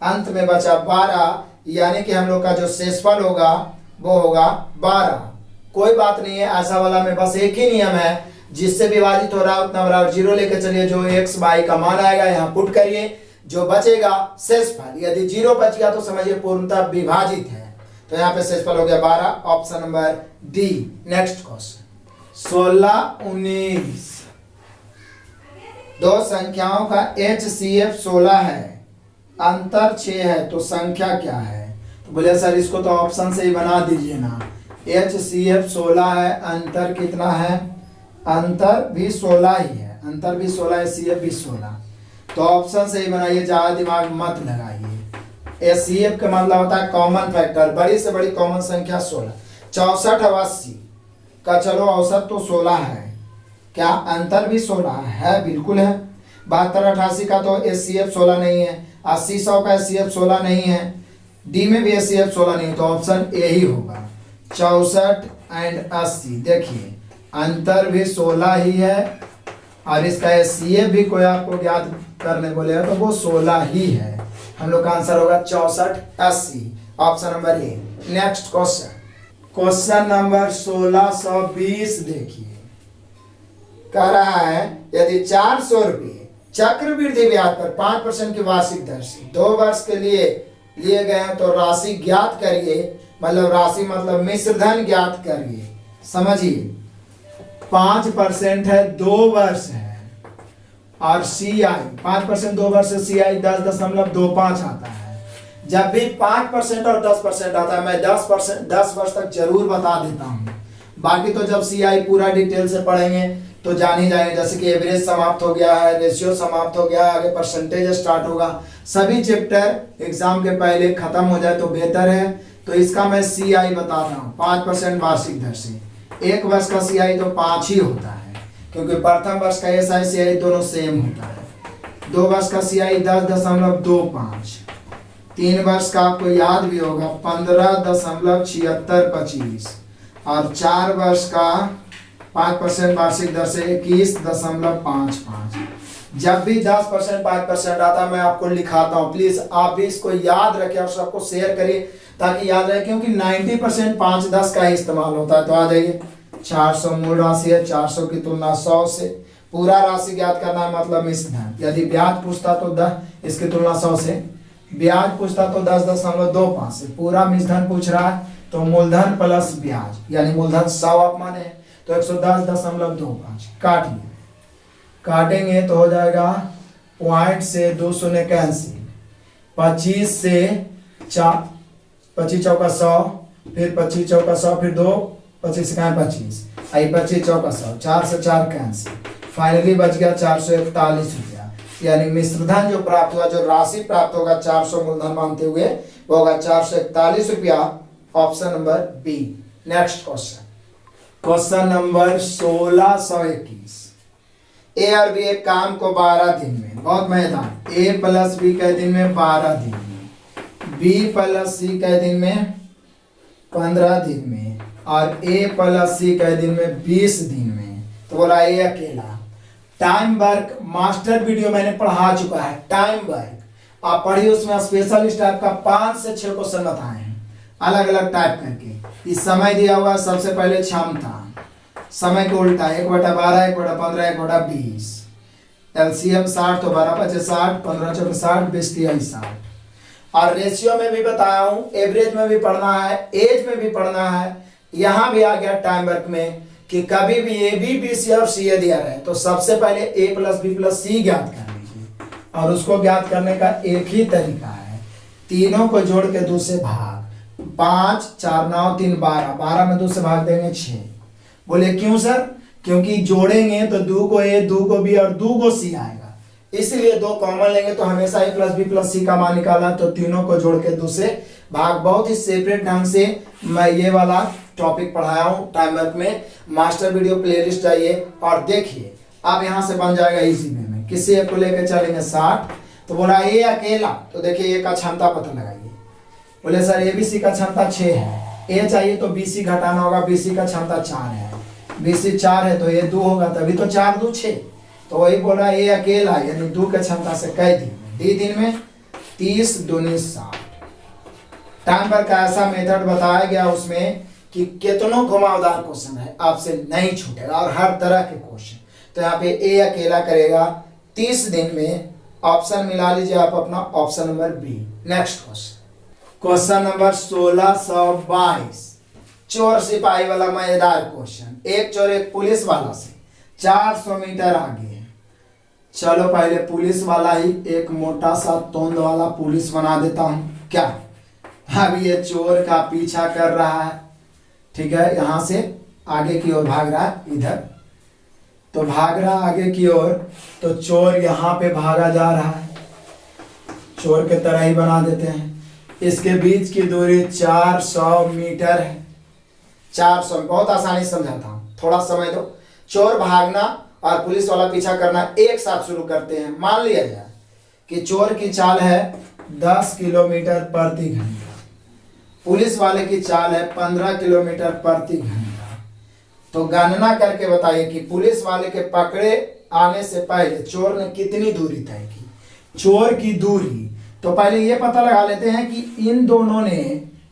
अंत में बचा 12, यानी कि हम लोग का जो शेषफल होगा वो होगा 12। कोई बात नहीं है, ऐसा वाला में बस एक ही नियम है, जिससे विभाजित हो रहा है उतना बराबर 0 लेके चलिए, जो x बाई का मान आएगा यहाँ पुट करिए, जो बचेगा शेषफल। यदि 0 बच गया तो समझिए पूर्णता विभाजित है, तो यहाँ पे शेषफल हो गया 12, option number D. Next question 16-19, दो संख्याओं का HCF 16 है, अंतर 6 है, तो संख्या क्या है? तो बोले सर इसको तो ऑप्शन से ही बना दीजिए ना। HCF 16 है, अंतर कितना है? अंतर भी 16 ही है, अंतर भी 16, HCF भी 16, तो ऑप्शन से ही बनाइए, ज़्यादा दिमाग मत लगाइए। HCF का मतलब होता है कॉमन फैक्टर, बड़ी से बड़ी कॉमन संख्या 16। 64 और 80 का चलो औसत तो 16 है, क्या अंतर भी 16 है? बिल्कुल है। 72 88 का तो HCF 16 नहीं है, 80 100 का HCF 16 नहीं है, डी में भी HCF 16 नहीं, तो ऑप्शन ए ही होगा। 64 एंड 80 देखिए अंतर भी 16 ही है, और इसका HCF भी कोई आपको ज्ञात करने बोलेगा तो वो 16 ही है। हम लोग का आंसर होगा 64 80, option number A. Next question, question number 1620 देखिए, कह रहा है यदि 400 रुपये चक्रवृद्धि ब्याज पर 5% की वार्षिक दर से 2 वर्ष के लिए लिए गए हैं तो राशि ज्ञात करिए, मतलब राशि मतलब मिश्रधन ज्ञात करिए। समझिए 5% है, 2 वर्ष है, और CI 5% 2 वर्ष से CI 10.25 आता है। जब भी 5% और 10% आता है, मैं 10 वर्ष तक जरूर बता देता हूँ, बाकी तो जब CI पूरा डिटेल से पढ़ेंगे तो जान ही जाएंगे। जैसे कि एवरेज समाप्त हो गया है, रेशियो समाप्त हो गया है, आगे परसेंटेज स्टार्ट होगा, सभी चैप्टर एग्जाम के पहले खत्म हो जाए तो बेहतर है। तो इसका मैं CI बता रहा हूँ 5% वार्षिक दर से। 1 वर्ष का CI तो 5 ही होता है, क्योंकि प्रथम वर्ष का SI CI दोनों सेम होता है। 2 वर्ष का CI 10.25, 3 वर्ष का आपको याद भी होगा 15.7625, और 4 वर्ष का 5% वार्षिक दर से 21.55। जब भी 10% 5% आता है मैं आपको लिखाता हूँ, प्लीज आप भी इसको याद रखें और सबको शेयर करिए ताकि याद रहे, क्योंकि 90% 5-10 का ही इस्तेमाल होता है। तो आ जाइए, 400 मूल राशि है, 400 की तुलना 100 से, पूरा राशि ज्ञात करना है मतलब मिश्रधन। यदि ब्याज पूछता तो 10, इसकी तुलना 100 से, ब्याज पूछता तो 10.25 से, पूरा मिश्रधन पूछ रहा है तो मूलधन प्लस ब्याज यानी मूलधन 100 आप माने, तो 110.25 काटिए, काटेंगे तो हो जाएगा पॉइंट से 2 शून्य कैंसिल, 25 से 4, 25 चौका 100, फिर 25 चौका 100, फिर 2 25 का 25, आई 25 चौका 100, 4 से 4 कैंसिल, फाइनली बच गया 441 रुपया। यानी मिश्रधन जो प्राप्त हुआ, जो राशि प्राप्त होगा 400 मूलधन मानते हुए, वो होगा 441 रुपया, option number B. Next question, question number 1621। A और बी एक काम को 12 दिन में, बहुत मैदान, A प्लस बी के दिन में 12 दिन में, B प्लस सी के दिन में 15 दिन में, और A प्लस सी के दिन में 20 दिन में। तो बोला ए अकेला। टाइम वर्क मास्टर वीडियो मैंने पढ़ा चुका है, टाइम वर्क आप पढ़िए, उसमें स्पेशलिस्ट टाइप का 5 से 6 क्वेश्चन बताए हैं अलग अलग टाइप करके। इस समय दिया हुआ सबसे पहले क्षमता, समय के उल्टा 1/12, 1/15, 1/20, LCM 60 तो 12 5 60, 15 4 60, 20 3 60, और रेशियो में भी बताया हूँ, एवरेज में भी पढ़ना है, एज में भी पढ़ना है। यहाँ भी आ गया टाइम वर्क में कि कभी भी ए बी बी सी और सी ए दिया रहे तो सबसे पहले A प्लस बी प्लस सी ज्ञात कर लीजिए, और उसको ज्ञात करने का एक ही तरीका है, तीनों को जोड़ के 2 से भाग, 5 4 9 3 12, 12 में 2 से भाग देंगे 6। बोले क्यों सर? क्योंकि जोड़ेंगे तो 2 को A 2 को B और 2 को C आएगा, इसलिए 2 कॉमन लेंगे तो हमेशा A प्लस बी प्लस सी का मान निकाला, तो तीनों को जोड़ के 2 से भाग। बहुत ही सेपरेट ढंग से मैं ये वाला टॉपिक पढ़ाया हूँ टाइम वर्क में, मास्टर वीडियो प्लेलिस्ट जाइए और देखिए, अब यहाँ से बन जाएगा इसी में। किसी एक को लेकर चलेंगे 60, तो बोला ए अकेला, तो देखिए ए का क्षमता पता लगाइए। बोले सर ABC का क्षमता 6 है, ए चाहिए तो BC घटाना होगा, BC का क्षमता 4 है, BC 4 है तो ए 2 होगा, तभी तो 4 2 6, तो वही बोला ए अकेला यानी 2 के क्षमता से कई दिन में, डी दिन में 30 दूनी 60। टाइम पर का ऐसा मेथड बताया गया उसमें कि कितनों घुमावदार क्वेश्चन है, आपसे नहीं छूटेगा, और हर तरह के क्वेश्चन। तो यहाँ पे ए अकेला करेगा 30 दिन में, ऑप्शन मिला लीजिए आप अपना, option number B. Next question, question number 1622, चोर सिपाही वाला मजेदार क्वेश्चन। एक चोर एक पुलिस वाला से 400 मीटर आगे है, चलो पहले पुलिस वाला ही एक मोटा सा तोंद वाला पुलिस बना देता हूँ। क्या, अब ये चोर का पीछा कर रहा है, ठीक है, यहाँ से आगे की ओर भाग रहा है, इधर तो भाग रहा आगे की ओर, तो चोर यहाँ पे भागा जा रहा है, चोर के तरह ही बना देते हैं। इसके बीच की दूरी 400 मीटर है। 400, बहुत आसानी से समझाता हूँ, थोड़ा समय दो। चोर भागना और पुलिस वाला पीछा करना एक साथ शुरू करते हैं। मान लिया जाए कि चोर की चाल है 10 किलोमीटर प्रति घंटा, पुलिस वाले की चाल है 15 किलोमीटर प्रति घंटा। तो गणना करके बताइए कि पुलिस वाले के पकड़े आने से पहले चोर ने कितनी दूरी तय की। चोर की दूरी तो पहले ये पता लगा लेते हैं कि इन दोनों ने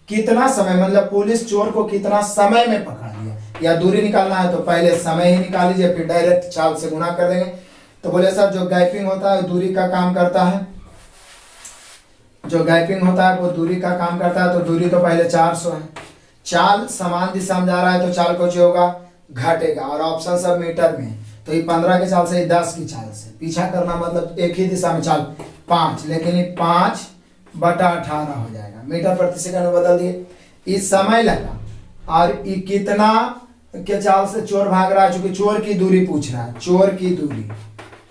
कितना समय, मतलब पुलिस चोर को कितना समय में पकड़ लिया। या दूरी निकालना है तो पहले समय ही निकाल लीजिए, फिर डायरेक्ट चाल से गुना कर देंगे। तो बोले सर जो गैपिंग होता है दूरी का काम करता है, जो गैपिंग होता है वो दूरी का काम करता है। तो दूरी तो पहले 400 है, चाल समान दिशा में जा रहा है तो चाल कुछ होगा, घटेगा। और ऑप्शन सब मीटर में, तो ये 15 की चाल से, 10 की चाल से पीछा करना, मतलब एक ही दिशा में चाल 5, लेकिन ये 5/18 हो जाएगा, मीटर प्रति सेकंड में बदल दिए। इस समय लगा और ये कितना के चाल से चोर भाग रहा है, चूंकि चोर की दूरी पूछ रहा है, चोर की दूरी,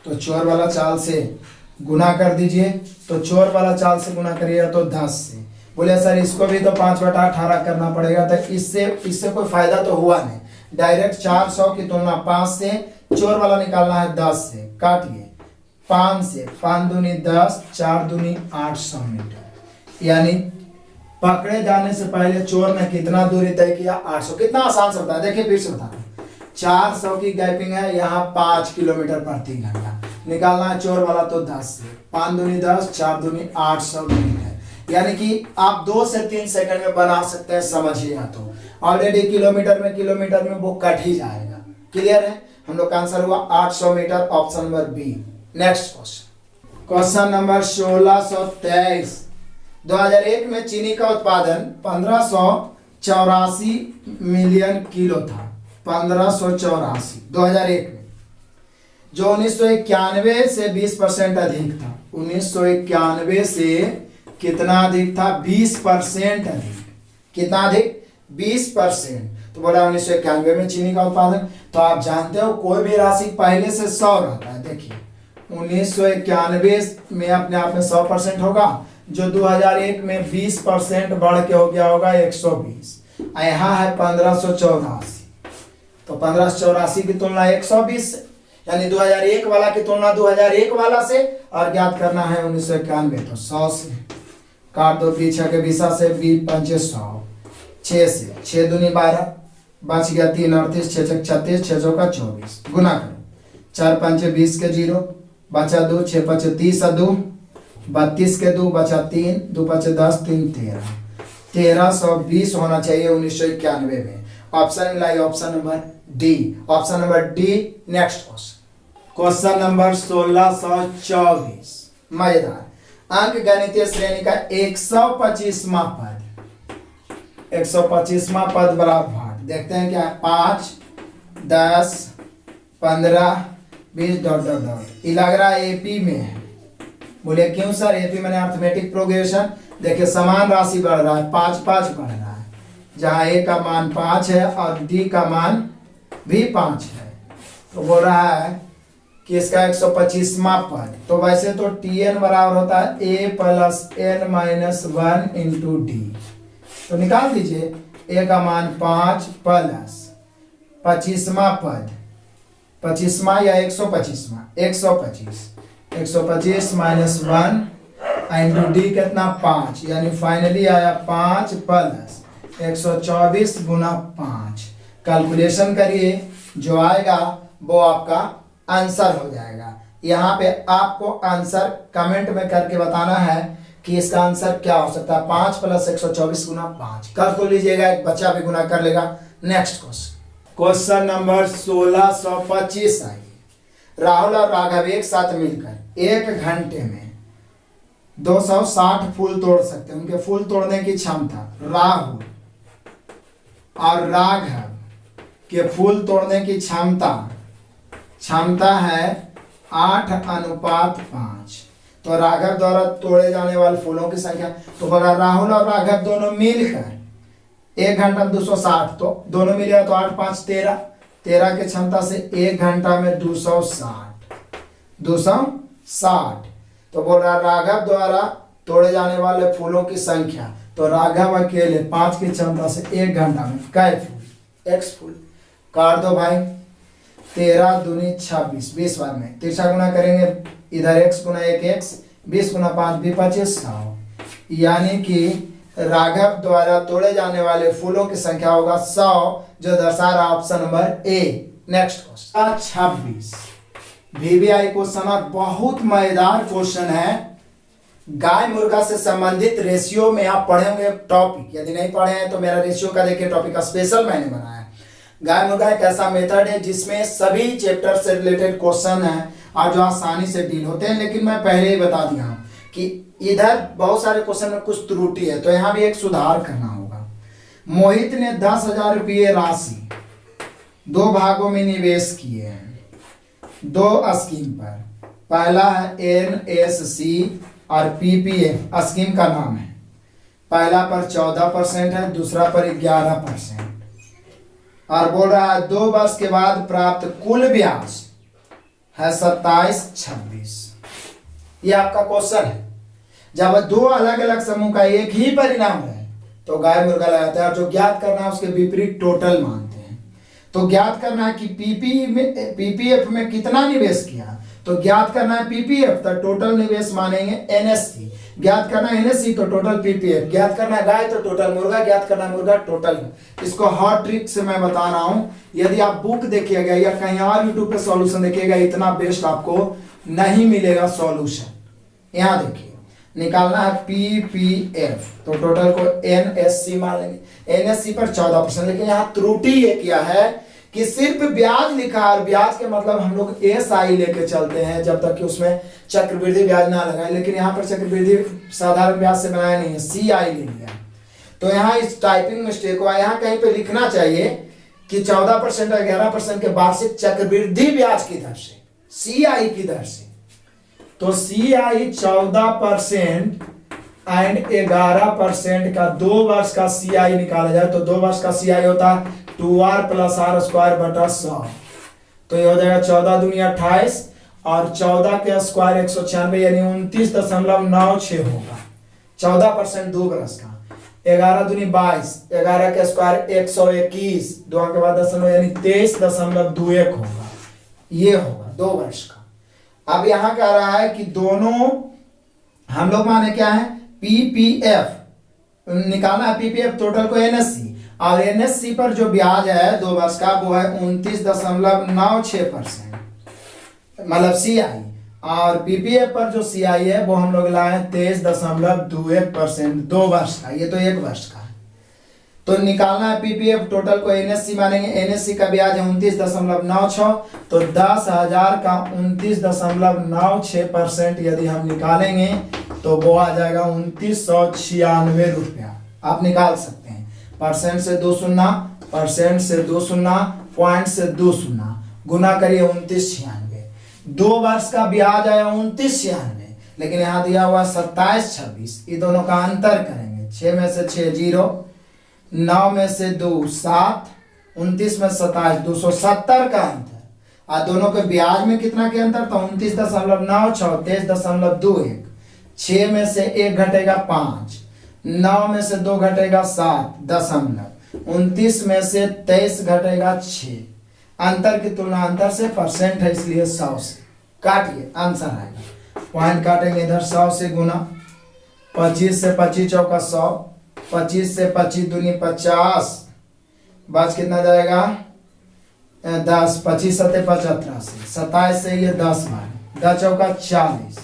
तो चोर वाला चाल से गुना कर दीजिए। तो चोर वाला चाल से गुना करिएगा तो 10 से। बोले सर इसको भी तो 5/18 करना पड़ेगा, तो इससे कोई फायदा तो हुआ नहीं। डायरेक्ट 400 की तुलना 5 से, चोर वाला निकालना है 10 से, काटिए 5 से, 5 दूनी 10, 4 दूनी 800 मीटर। यानी पकड़े जाने से पहले चोर ने कितना दूरी तय किया, 800। कितना आसान से बताया, देखिए फिर से बता रहा हूं। 400 की गैपिंग है, यहाँ 5 किलोमीटर प्रति घंटा निकालना है चोर वाला, तो 10 से, 5 दूनी 10, 4 दूनी 800 मीटर। यानी कि आप 2 से 3 सेकंड में बना सकते हैं, समझिए। तो ऑलरेडी किलोमीटर में वो कट ही जाएगा। क्लियर है, हम लोग का आंसर हुआ 800 metre, option number B. Next question, question number 1623। 2001 में चीनी का उत्पादन 1584 मिलियन किलो था, 1584 2001 में, जो 1991 से 20% अधिक था। 1991 से कितना अधिक था, 20% अधिक। कितना अधिक, 20%। तो बोला 1991 में चीनी का उत्पादन। तो आप जानते हो कोई भी राशि पहले से 100 रहता है। देखिए 1991 में अपने आप में 100% होगा, जो 2001 में 20% बढ़ के हो गया होगा 120। यहाँ है 1584, तो 1584 की तुलना 120 से, यानी 2001 वाला की तुलना 2001 वाला से, और ज्ञात करना है 1991 तो 100 से। काट दो, पीछे के दिशा से 20×5 6 से, 6 दूनी 12, बच गया 3 38, 6 6 36, 6 चौका 24। गुना करो, 4 5 20 के 0, बचा 2, 6 5 30 2, 32 के 2, बचा 3, 2 5 10, 3 13, 1320 होना चाहिए 1991 में। ऑप्शन मिलाई option number D, option number D. Next question, question number 1624। मजेदार, अंक गणितीय श्रेणी का 125वां पद, 125वां पद बराबर भाग। देखते हैं क्या, 5 10 15 20 डॉट डॉट डॉट। ये लग रहा है एपी में है। बोले क्यों सर, एपी मैंने अर्थमेटिक प्रोग्रेशन। देखिए समान राशि बढ़ रहा है, 5 5 बढ़ रहा है, जहाँ ए का मान 5 है और डी का मान भी 5 है। तो बोल रहा है कि इसका 125वां पद, तो वैसे तो tn बराबर होता है a plus n minus 1 into D. तो निकाल दीजिए, a का मान 5 प्लस 25वां पद, 25वां या 125वां, 125 माइनस 1 इंटू डी कितना 5, यानी फाइनली आया 5 प्लस 124 गुना 5। कैलकुलेशन करिए, जो आएगा वो आपका आंसर हो जाएगा। यहाँ पे आपको आंसर कमेंट में करके बताना है कि इसका आंसर क्या हो सकता है। 5 प्लस 124 गुना 5 कर तो लीजिएगा, एक बच्चा भी गुना कर लेगा। नेक्स्ट क्वेश्चन, क्वेश्चन नंबर 1625 आइए। राहुल और राघव एक साथ मिलकर 1 घंटे में 260 फूल तोड़ सकते हैं। उनके फूल तोड़ने की क्षमता, राहुल और राघव के फूल तोड़ने की क्षमता है 8:5। तो राघव द्वारा तोड़े जाने वाले फूलों की संख्या, तो बोला राहुल और राघव दोनों मिलकर 1 घंटा में 260, तो दोनों मिलेगा तो 8 5 13, 13 की क्षमता से 1 घंटा में 260। तो बोल रहा राघव द्वारा तोड़े जाने वाले फूलों की संख्या, तो राघव अकेले 5 की क्षमता से 1 घंटा में कै फूल, x फूल। काट दो भाई, 13 दूनी 26, 20 बार में तिरछा गुना करेंगे, इधर x गुना 1 x, 20 गुना 5 भी 25, 100। यानी कि राघव द्वारा तोड़े जाने वाले फूलों की संख्या होगा 100, जो दर्शा रहा option number A. Next question 26 VBI question, बहुत मजेदार क्वेश्चन है। गाय मुर्गा से संबंधित रेशियो में आप पढ़ेंगे टॉपिक, यदि नहीं पढ़े हैं तो मेरा रेशियो का देखिए टॉपिक का स्पेशल मैंने बनाया है। गाय मुर्गा एक ऐसा मेथड है जिसमें सभी चैप्टर से रिलेटेड क्वेश्चन है और जो आसानी से डील होते हैं। लेकिन मैं पहले ही बता दिया हूं कि इधर बहुत सारे क्वेश्चन में कुछ त्रुटि है, तो यहाँ भी एक सुधार करना होगा। मोहित ने 10,000 रुपये राशि 2 भागों में निवेश किए हैं 2 स्कीम पर। पहला है NSC और PPF स्कीम का नाम है। पहला पर 14% है, दूसरा पर 11%। और बोल रहा है 2 वर्ष के बाद प्राप्त कुल ब्याज है 27-26। ये आपका क्वेश्चन है। जब 2 अलग अलग समूह का एक ही परिणाम है तो गाय मुर्गा लगाता है, और जो ज्ञात करना है उसके विपरीत टोटल मानते हैं। तो ज्ञात करना है कि PPF में कितना निवेश किया, तो ज्ञात करना है PPF तो टोटल निवेश मानेंगे NSC, ज्ञात करना है NSC तो टोटल PPF, ज्ञात करना है गाय तो टोटल मुर्गा, ज्ञात करना है मुर्गा टोटल। इसको हॉट ट्रिक से मैं बता रहा हूं, यदि आप बुक देखिएगा या कहीं और यूट्यूब पे सॉल्यूशन देखिएगा, इतना बेस्ट आपको नहीं मिलेगा सॉल्यूशन। यहां देखिए, निकालना है PPF तो टोटल को NSC मान लेंगे, NSC पर 14%। लेकिन यहाँ त्रुटि ये किया है कि सिर्फ ब्याज लिखा, और ब्याज के मतलब हम लोग SI लेके चलते हैं जब तक कि उसमें चक्रवृद्धि ब्याज ना लगाए। लेकिन यहाँ पर चक्रवृद्धि साधारण ब्याज से बनाया नहीं है, CI ले लिया। तो यहाँ इस टाइपिंग मिस्टेक हुआ। यहाँ कहीं पे लिखना चाहिए कि 14% और 11% के वार्षिक चक्रवृद्धि ब्याज की दर से, CI की दर से। तो CI 14% एंड 11% का 2 वर्ष का CI निकाला जाए तो 2 वर्ष का CI होता है 2R + R² बटा 100। तो ये हो जाएगा 14 दूनी 28 और 14 के स्क्वायर 196 यानी 29.96 होगा। 14% 2 वर्ष का। 11 दूनी 22, 11 के स्क्वायर 121, 2 के बाद दशमलव यानी 23.21 होगा। ये होगा 2 वर्ष का। अब यहां कह रहा है कि दोनों हम लोग माने क्या है, PPF निकालना है, PPF टोटल को NSC, और NSC पर जो ब्याज है 2 वर्ष का वो है 29.96%, मतलब CI। और PPF पर जो CI है वो हम लोग लाए 23.21%, 2 वर्ष का। ये तो 1 वर्ष का है। तो निकालना है PPF टोटल को NSC मानेंगे, NSC का ब्याज है 29.96, तो 10,000 का 29.96% यदि हम निकालेंगे तो वो आ जाएगा 2996 रुपया। आप निकाल सकते हैं, परसेंट से 2 शून्य, परसेंट से 2 शून्य, पॉइंट से 2 शून्य, गुना करिए 2996। 2 वर्ष का ब्याज आया 2996, लेकिन यहाँ दिया हुआ 27-26। ये दोनों का अंतर करेंगे, 6 में से 6 0, 9 में से 2 7, 29 में 27, 270 का अंतर। और दोनों के ब्याज में कितना के अंतर था, 29.96, 23.21। 6 में से 1 घटेगा 5, 9 में से 2 घटेगा 7 दशमलव, 29 में से 23 घटेगा 6। अंतर की तुलना अंतर से, परसेंट है इसलिए 100 से काटिए, आंसर आएगा। पॉइंट काटेंगे इधर, 100 से गुना, 25 से 25 चौका 100, 25 से 25 दूनी 50, बच कितना जाएगा 10, 25 सत्ते 75, 27 से ये 10 बार, 10 चौका 40,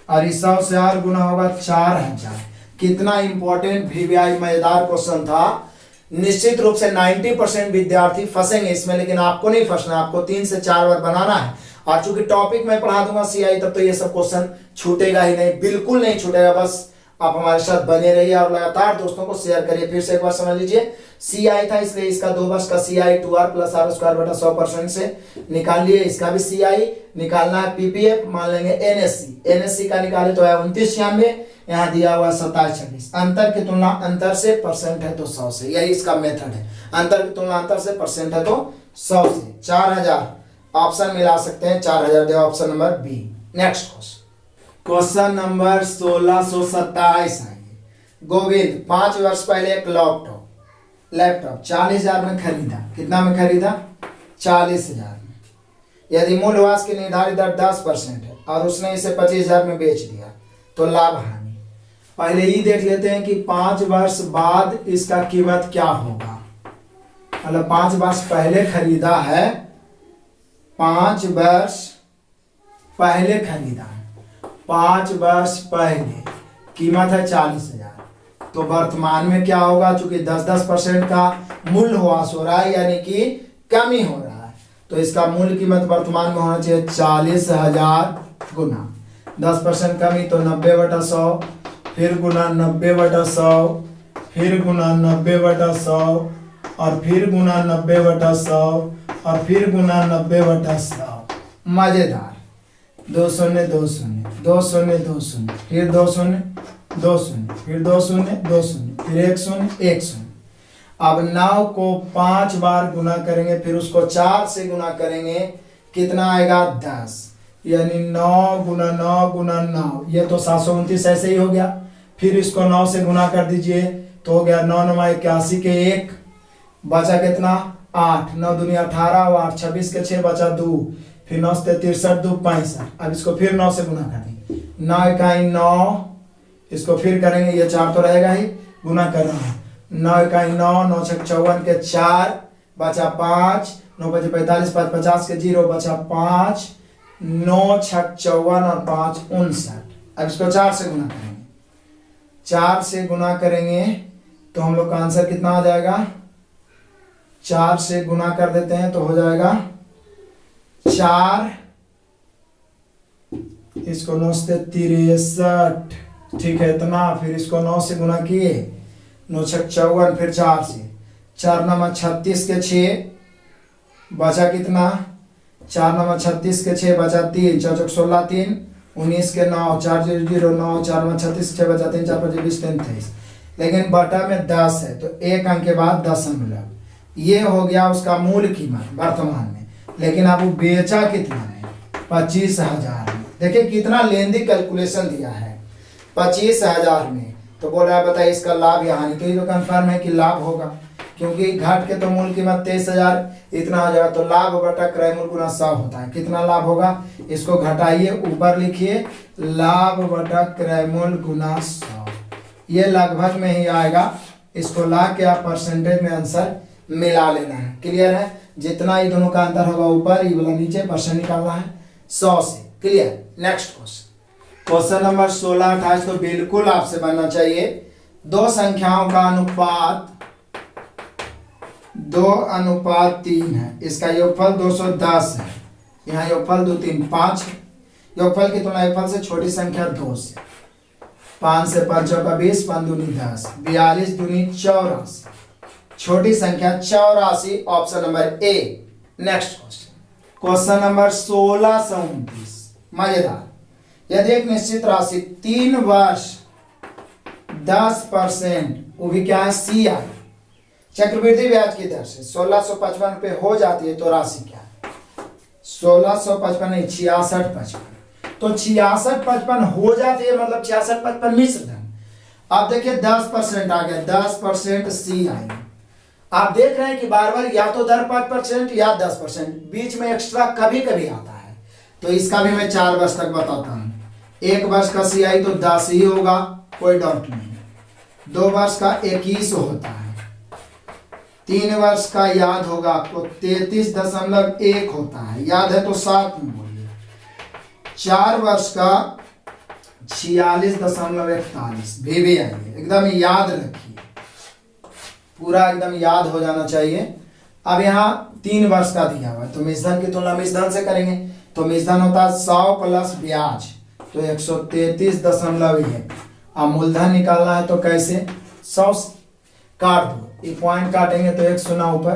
और इस 100 से और गुना होगा 4000। कितना इंपॉर्टेंट VBI मजेदार क्वेश्चन था। निश्चित रूप से 90% विद्यार्थी फंसेंगे इसमें, लेकिन आपको नहीं फंसना, आपको 3 से 4 बार बनाना है। और चूंकि टॉपिक मैं पढ़ा दूंगा CI, तब तो ये सब क्वेश्चन छूटेगा ही नहीं, बिल्कुल नहीं छूटेगा। बस आप हमारे साथ बने रहिए और लगातार दोस्तों को शेयर करिए। फिर से एक बार समझ लीजिए, CI था इसलिए इसका 2 वर्ष का CI 2R + R स्क्वायर बटा 100% से निकाल लिए। इसका भी CI निकालना है। PPF मान लेंगे NSC का निकाले तो है 2996, यहाँ दिया हुआ 2726। अंतर की तुलना अंतर से, परसेंट है तो 100 से, यही इसका मेथड है। अंतर की तुलना अंतर से, परसेंट है तो 100 से। 4000 ऑप्शन मिला सकते हैं, 4000 दे option number B. Next question number 1627 आइए। गोविंद 5 वर्ष पहले एक लैपटॉप 40,000 में खरीदा। कितना में खरीदा? 40,000 में। यदि मूल्यह्रास की निर्धारित दर 10% है और उसने इसे 25,000 में बेच दिया तो लाभ हानि। पहले ही देख लेते हैं कि 5 वर्ष बाद इसका कीमत क्या होगा। मतलब 5 वर्ष पहले खरीदा है, 5 वर्ष पहले खरीदा है, 5 वर्ष पहले कीमत है 40,000। तो वर्तमान में क्या होगा? चूंकि 10% का मूल्यह्रास हो रहा है, यानी कि कमी हो रहा है, तो इसका मूल्य कीमत वर्तमान में होना चाहिए 40,000 गुना 10% कमी, तो 90/100, फिर गुना 90/100, फिर गुना 90/100, और फिर गुना 90/100, और फिर गुना 90/100। मजेदार। 2 शून्य 2 शून्य 2 शून्य 2 शून्य, फिर 2 शून्य 2 शून्य, फिर 2 शून्य 2 शून्य, फिर 1 शून्य 1 शून्य। अब 9 को 5 बार गुना करेंगे, फिर उसको 4 से गुना करेंगे, कितना आएगा? 10। यानी 9 गुना 9 गुना 9, ये तो 729 ऐसे ही हो गया। फिर इसको 9 से गुना कर दीजिए तो हो गया 9 9 81 के 1, बचा कितना? 8। 9 दूनी 18 और 8 26 के 6 बचा 2, फिर 9 से 63 2 65। अब इसको फिर 9 से गुना करेंगे, 9 इकाई 9, इसको फिर करेंगे, ये 4 तो रहेगा ही, गुना कर रहा हूँ। 9 इकाई 9, 9 6 54 के 4, बचा 5, 9 5 45, 5 50 के 0, बचा 5, 9 6 54 और 5 59। अब इसको 4 से गुना करेंगे, 4 से गुना करेंगे तो हम लोग का आंसर कितना आ जाएगा? 4 से गुना कर देते हैं तो हो जाएगा 4, इसको 9 से 63, ठीक है इतना। फिर इसको 9 से गुना किए, 9 6 54, फिर 4 से, 4 9 36 के 6, बचा कितना? 4 9 36 के 6, बचा 3, 4 4 16 3, 19 के 9, 4 0 0 9, 4 9 36 6, बचा 3, 4 5 20 23। लेकिन बटा में 10 है तो एक अंक के बाद दशमलव, ये हो गया उसका मूल कीमत वर्तमान में। लेकिन अब वो बेचा कितना में? 25,000 में। देखिए कितना लेंदी कैलकुलेशन दिया है, 25,000 में। तो बोल रहा है बताइए इसका लाभ या हानि। तो ये तो कंफर्म है कि लाभ होगा, क्योंकि घट के तो मूल कीमत 23,000 इतना हो जाएगा, तो लाभ बटा क्रय मूल्य गुना 100 होता है। कितना लाभ होगा? इसको घटाइए, ऊपर लिखिए लाभ बटा क्रय मूल्य गुना 100, ये लगभग में ही आएगा। इसको ला के आप परसेंटेज में आंसर मिला लेना है। क्लियर है? जितना ही दोनों का अंतर होगा ऊपर, ये वाला नीचे, परसेंट निकालना है 100 से। क्लियर? नेक्स्ट क्वेश्चन नंबर 1628 तो बिल्कुल आपसे बनना चाहिए। दो संख्याओं का अनुपात 2:3 है, इसका योगफल 210 है। यहाँ योगफल 2 3 5, योगफल की तुलना योगफल से छोटी संख्या 2 से। 5 से 5 चौका 20, 5 दूनी 10, 42 दूनी 84, छोटी संख्या 84, option number A. Next question number 1629 मजेदार। यदि एक निश्चित राशि 3 वर्ष 10%, वो भी क्या है? CI चक्रवृद्धि ब्याज की दर से 1655 रुपये हो जाती है तो राशि क्या है? 1655 नहीं, 6655। तो 6655 हो जाती है, मतलब 6655 मिश्र धन। अब देखिए 10% आ गया, 10% CI। आप देख रहे हैं कि बार बार या तो दर 5% या 10%, बीच में एक्स्ट्रा कभी कभी आता है। तो इसका भी मैं 4 वर्ष तक बताता हूँ। 1 वर्ष का CI तो 10 ही होगा, कोई डाउट नहीं। 2 वर्ष का 21 होता है। 3 वर्ष का याद होगा आपको 33.1 होता है, याद है तो साथ में बोलिए। 4 वर्ष का 46.41 भी आइए, एकदम याद रखिए, पूरा एकदम याद हो जाना चाहिए। अब यहाँ 3 वर्ष का दिया हुआ है तो मिश्रधन की तुलना मिश्रधन से करेंगे तो मिश्रधन होता है 100 प्लस ब्याज, तो 133.1, अब मूलधन निकालना है तो कैसे, 100 काट दो, ये पॉइंट काटेंगे तो 1 शून्य ऊपर,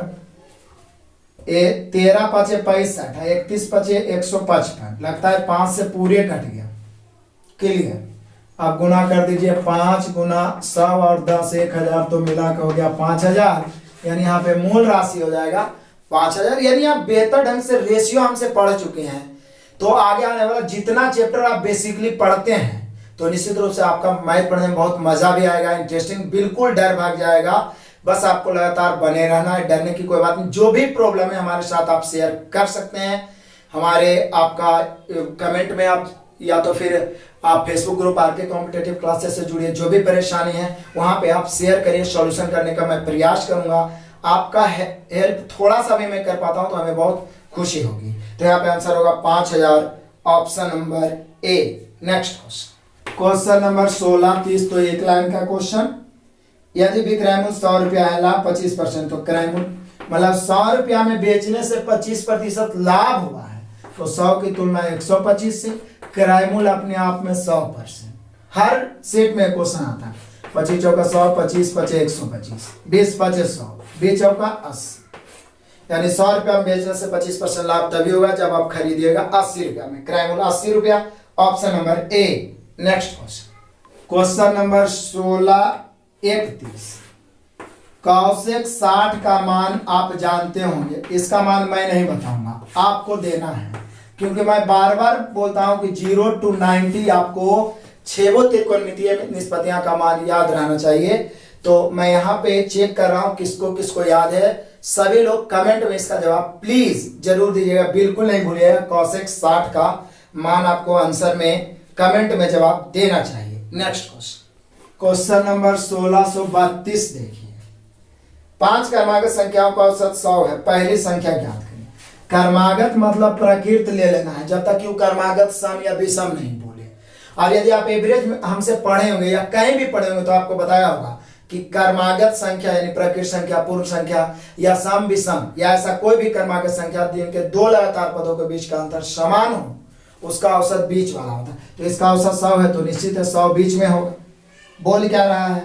13 पचे 65 है, 31 पचे 155, लगता है 5 से पूरे कट गया। क्लियर। अब गुना कर दीजिए, 5 गुना 100 और 10 1000 तो मिला के हो गया 5000, यानी यहाँ पे मूल राशि हो जाएगा 5000। यानी आप बेहतर ढंग से रेशियो हमसे पढ़ चुके हैं, तो आगे आने वाला जितना चैप्टर आप बेसिकली पढ़ते हैं तो निश्चित रूप से आपका मैथ पढ़ने में बहुत मजा भी आएगा, इंटरेस्टिंग, बिल्कुल डर भाग जाएगा। बस आपको लगातार बने रहना है, डरने की कोई बात नहीं। जो भी प्रॉब्लम है हमारे साथ आप शेयर कर सकते हैं, हमारे आपका कमेंट में आप, या तो फिर आप Facebook group RK competitive classes से जुड़िए। जो भी परेशानी है वहां पे आप शेयर करिए, सॉल्यूशन करने का मैं प्रयास करूंगा। आपका हेल्प थोड़ा सा भी मैं कर पाता हूं तो हमें बहुत खुशी होगी। तो यहाँ पे आंसर होगा 5000, option number A. Next question number 16 30, तो एक लाइन का क्वेश्चन। यदि विक्रय मूल्य 100 रुपया है, लाभ 25%, तो क्रय मूल्य मतलब 100 रुपया में बेचने से 25% लाभ हुआ है, तो 100 की तुलना 125 से, क्रय मूल्य अपने आप में 100%। हर सेट में क्वेश्चन आता है, 25 चौका 100, 25 पचे 125, 20 पचे 100, 20 चौका 80, यानी 100 रुपया में बेचने से 25% लाभ तभी होगा जब आप खरीदिएगा 80 रुपया में। क्रय मूल्य 80 रुपया, option number A. Next question number 16 31, Kaushik 60 का मान आप जानते होंगे, इसका मान मैं नहीं बताऊंगा, आपको देना है, क्योंकि मैं बार बार बोलता हूं कि 0 to 90 आपको 6 त्रिकोणमितीय निष्पत्तियां का मान याद रहना चाहिए। तो मैं यहाँ पे चेक कर रहा हूं किसको किसको याद है। सभी लोग कमेंट में इसका जवाब प्लीज जरूर दीजिएगा, बिल्कुल नहीं भूलिएगा। कौशिक 60 का मान आपको आंसर में कमेंट में जवाब देना चाहिए। नेक्स्ट क्वेश्चन नंबर 1632 देखिए। 5 क्रमागत संख्याओं का औसत 100 है, पहली संख्या ज्ञात करें। क्रमागत मतलब प्रकृत ले लेना है, जब तक क्रमागत सम या विषम नहीं बोले। और यदि आप एवरेज में हमसे पढ़े होंगे या कहीं भी पढ़े होंगे तो आपको बताया होगा कि क्रमागत संख्या यानी प्रकृत संख्या, पूर्ण संख्या या सम विषम या ऐसा कोई भी क्रमागत संख्या जिनके 2 लगातार पदों के बीच का अंतर समान हो, उसका औसत बीच वाला होता है। तो इसका औसत 100 है, तो निश्चित है 100 बीच में होगा। बोल क्या रहा है,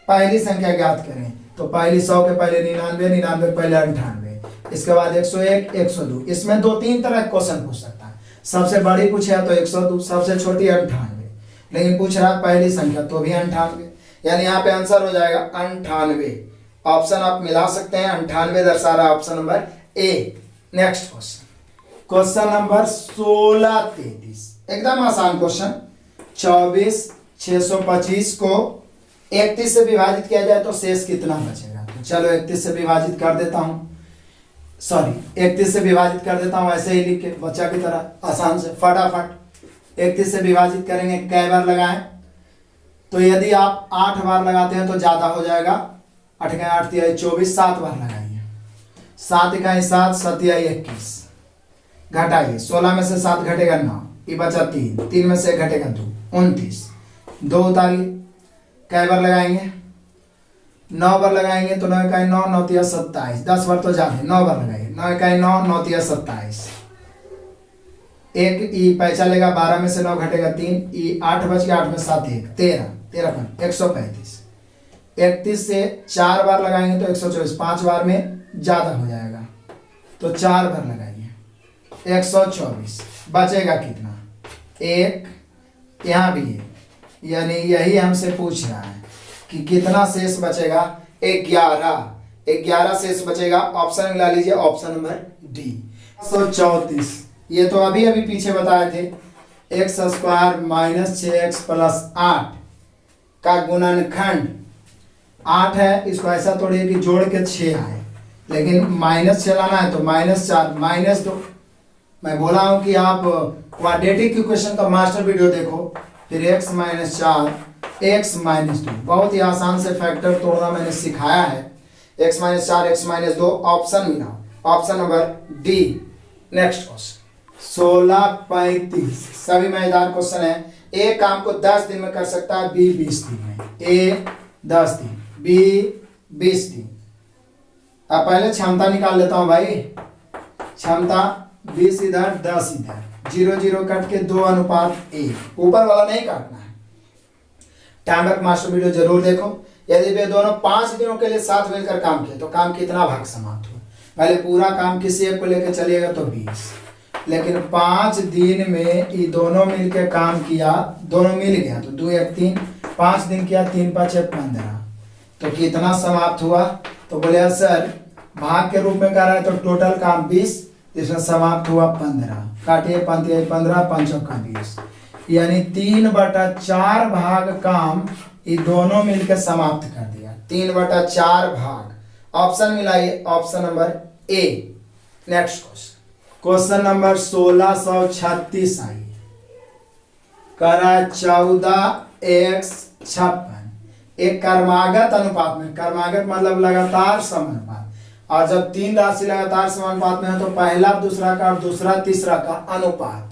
पहली संख्या ज्ञात करें, तो पहली 100 के पहले 99, 99 के पहले 98, इसके बाद 101, 102। इसमें 2-3 तरह के क्वेश्चन पूछ सकता है। सबसे बड़ी पूछे तो 102, सबसे छोटी 98, लेकिन पूछ रहा पहली संख्या तो भी 98, यानी यहाँ पे आंसर हो जाएगा 98। ऑप्शन आप मिला सकते हैं, 98 दर्शा रहा option number A. Next question number 1633, एकदम आसान क्वेश्चन। 24 625 को 31 से विभाजित किया जाए तो शेष कितना बचेगा। तो चलो 31 से विभाजित कर देता हूं, 31 से विभाजित कर देता हूं, ऐसे ही लिख के बच्चा की तरह आसान से फटाफट 31 से विभाजित करेंगे। कई बार लगाएं, तो यदि आप 8 बार लगाते हैं तो ज्यादा हो जाएगा। 8 का 8 तिहाई 24, 7 बार लगाइए। 7 इकाई 7, 7 तिहाई 21, घटाइए। 16 में से 7 घटेगा 9, ये बचा 3, 3 में से घटेगा 2, 29, 2 उतारिए। कई बार लगाएंगे, 9 बार लगाएंगे तो 9 इकाई 9, 9 तिया 27, 10 बार तो ज्यादा, 9 बार लगाइए। 9 इकाई 9, 9 तिया 27, एक ई पैसा लेगा, 12 में से 9 घटेगा 3, ई 8 बच गया, 8 में 7 1, 13, 135। 31 से 4 बार लगाएंगे तो 124, 5 बार में ज्यादा हो जाएगा, तो 4 बार लगाइए। 124 बचेगा कितना, 1, यहाँ भी है, यानी यही हमसे पूछ रहा है कि कितना शेष बचेगा। 11 शेष बचेगा। ऑप्शन मिला लीजिए, ऑप्शन नंबर डी। 134, ये तो अभी अभी पीछे बताए थे। x² - 6x + 8 का गुणनखंड 8 है, इसको ऐसा तोड़िए कि जोड़ के 6 आए, लेकिन माइनस चलाना है तो -4 -2। मैं बोला हूं कि आप क्वाड्रेटिक इक्वेशन का मास्टर वीडियो देखो, फिर x - 4 x - 2, बहुत ही आसान से फैक्टर तोड़ना मैंने सिखाया है। x - 4 x - 2 ऑप्शन मिला, option number D. Next question 1635, सभी मजेदार क्वेश्चन है। ए काम को 10 दिन में कर सकता है, बी 20 दिन में। ए 10 दिन, बी 20 दिन। अब पहले क्षमता निकाल लेता हूं भाई। क्षमता 20 इधर 10 इधर, 0 0 कट के 2:1, ऊपर वाला नहीं काटना है। टाइम वर्क मास्टर वीडियो जरूर देखो। यदि वे दोनों 5 दिनों के लिए साथ मिलकर काम किए तो काम कितना भाग समाप्त हुआ? पहले पूरा काम किसी एक को लेकर चलिएगा तो 20, लेकिन 5 दिन में ये दोनों मिलकर काम किया, दोनों मिल गया तो 2 1 3, 5 दिन किया, 3 5 6 15, तो कितना समाप्त हुआ? तो बोले सर भाग के रूप में कर रहा है तो टोटल काम 20, इसमें समाप्त हुआ 15, काटिए 15 5 का 20, यानी 3/4 भाग काम ये दोनों मिलकर समाप्त कर दिया। 3/4 भाग। ऑप्शन मिलाइए, option number A. Next question number 1636 आइए। करा 14x56 एक कर्मागत अनुपात में, कर्मागत मतलब लगातार समानुपात, और जब 3 राशि लगातार समानुपात में है तो पहला दूसरा का और दूसरा तीसरा का अनुपात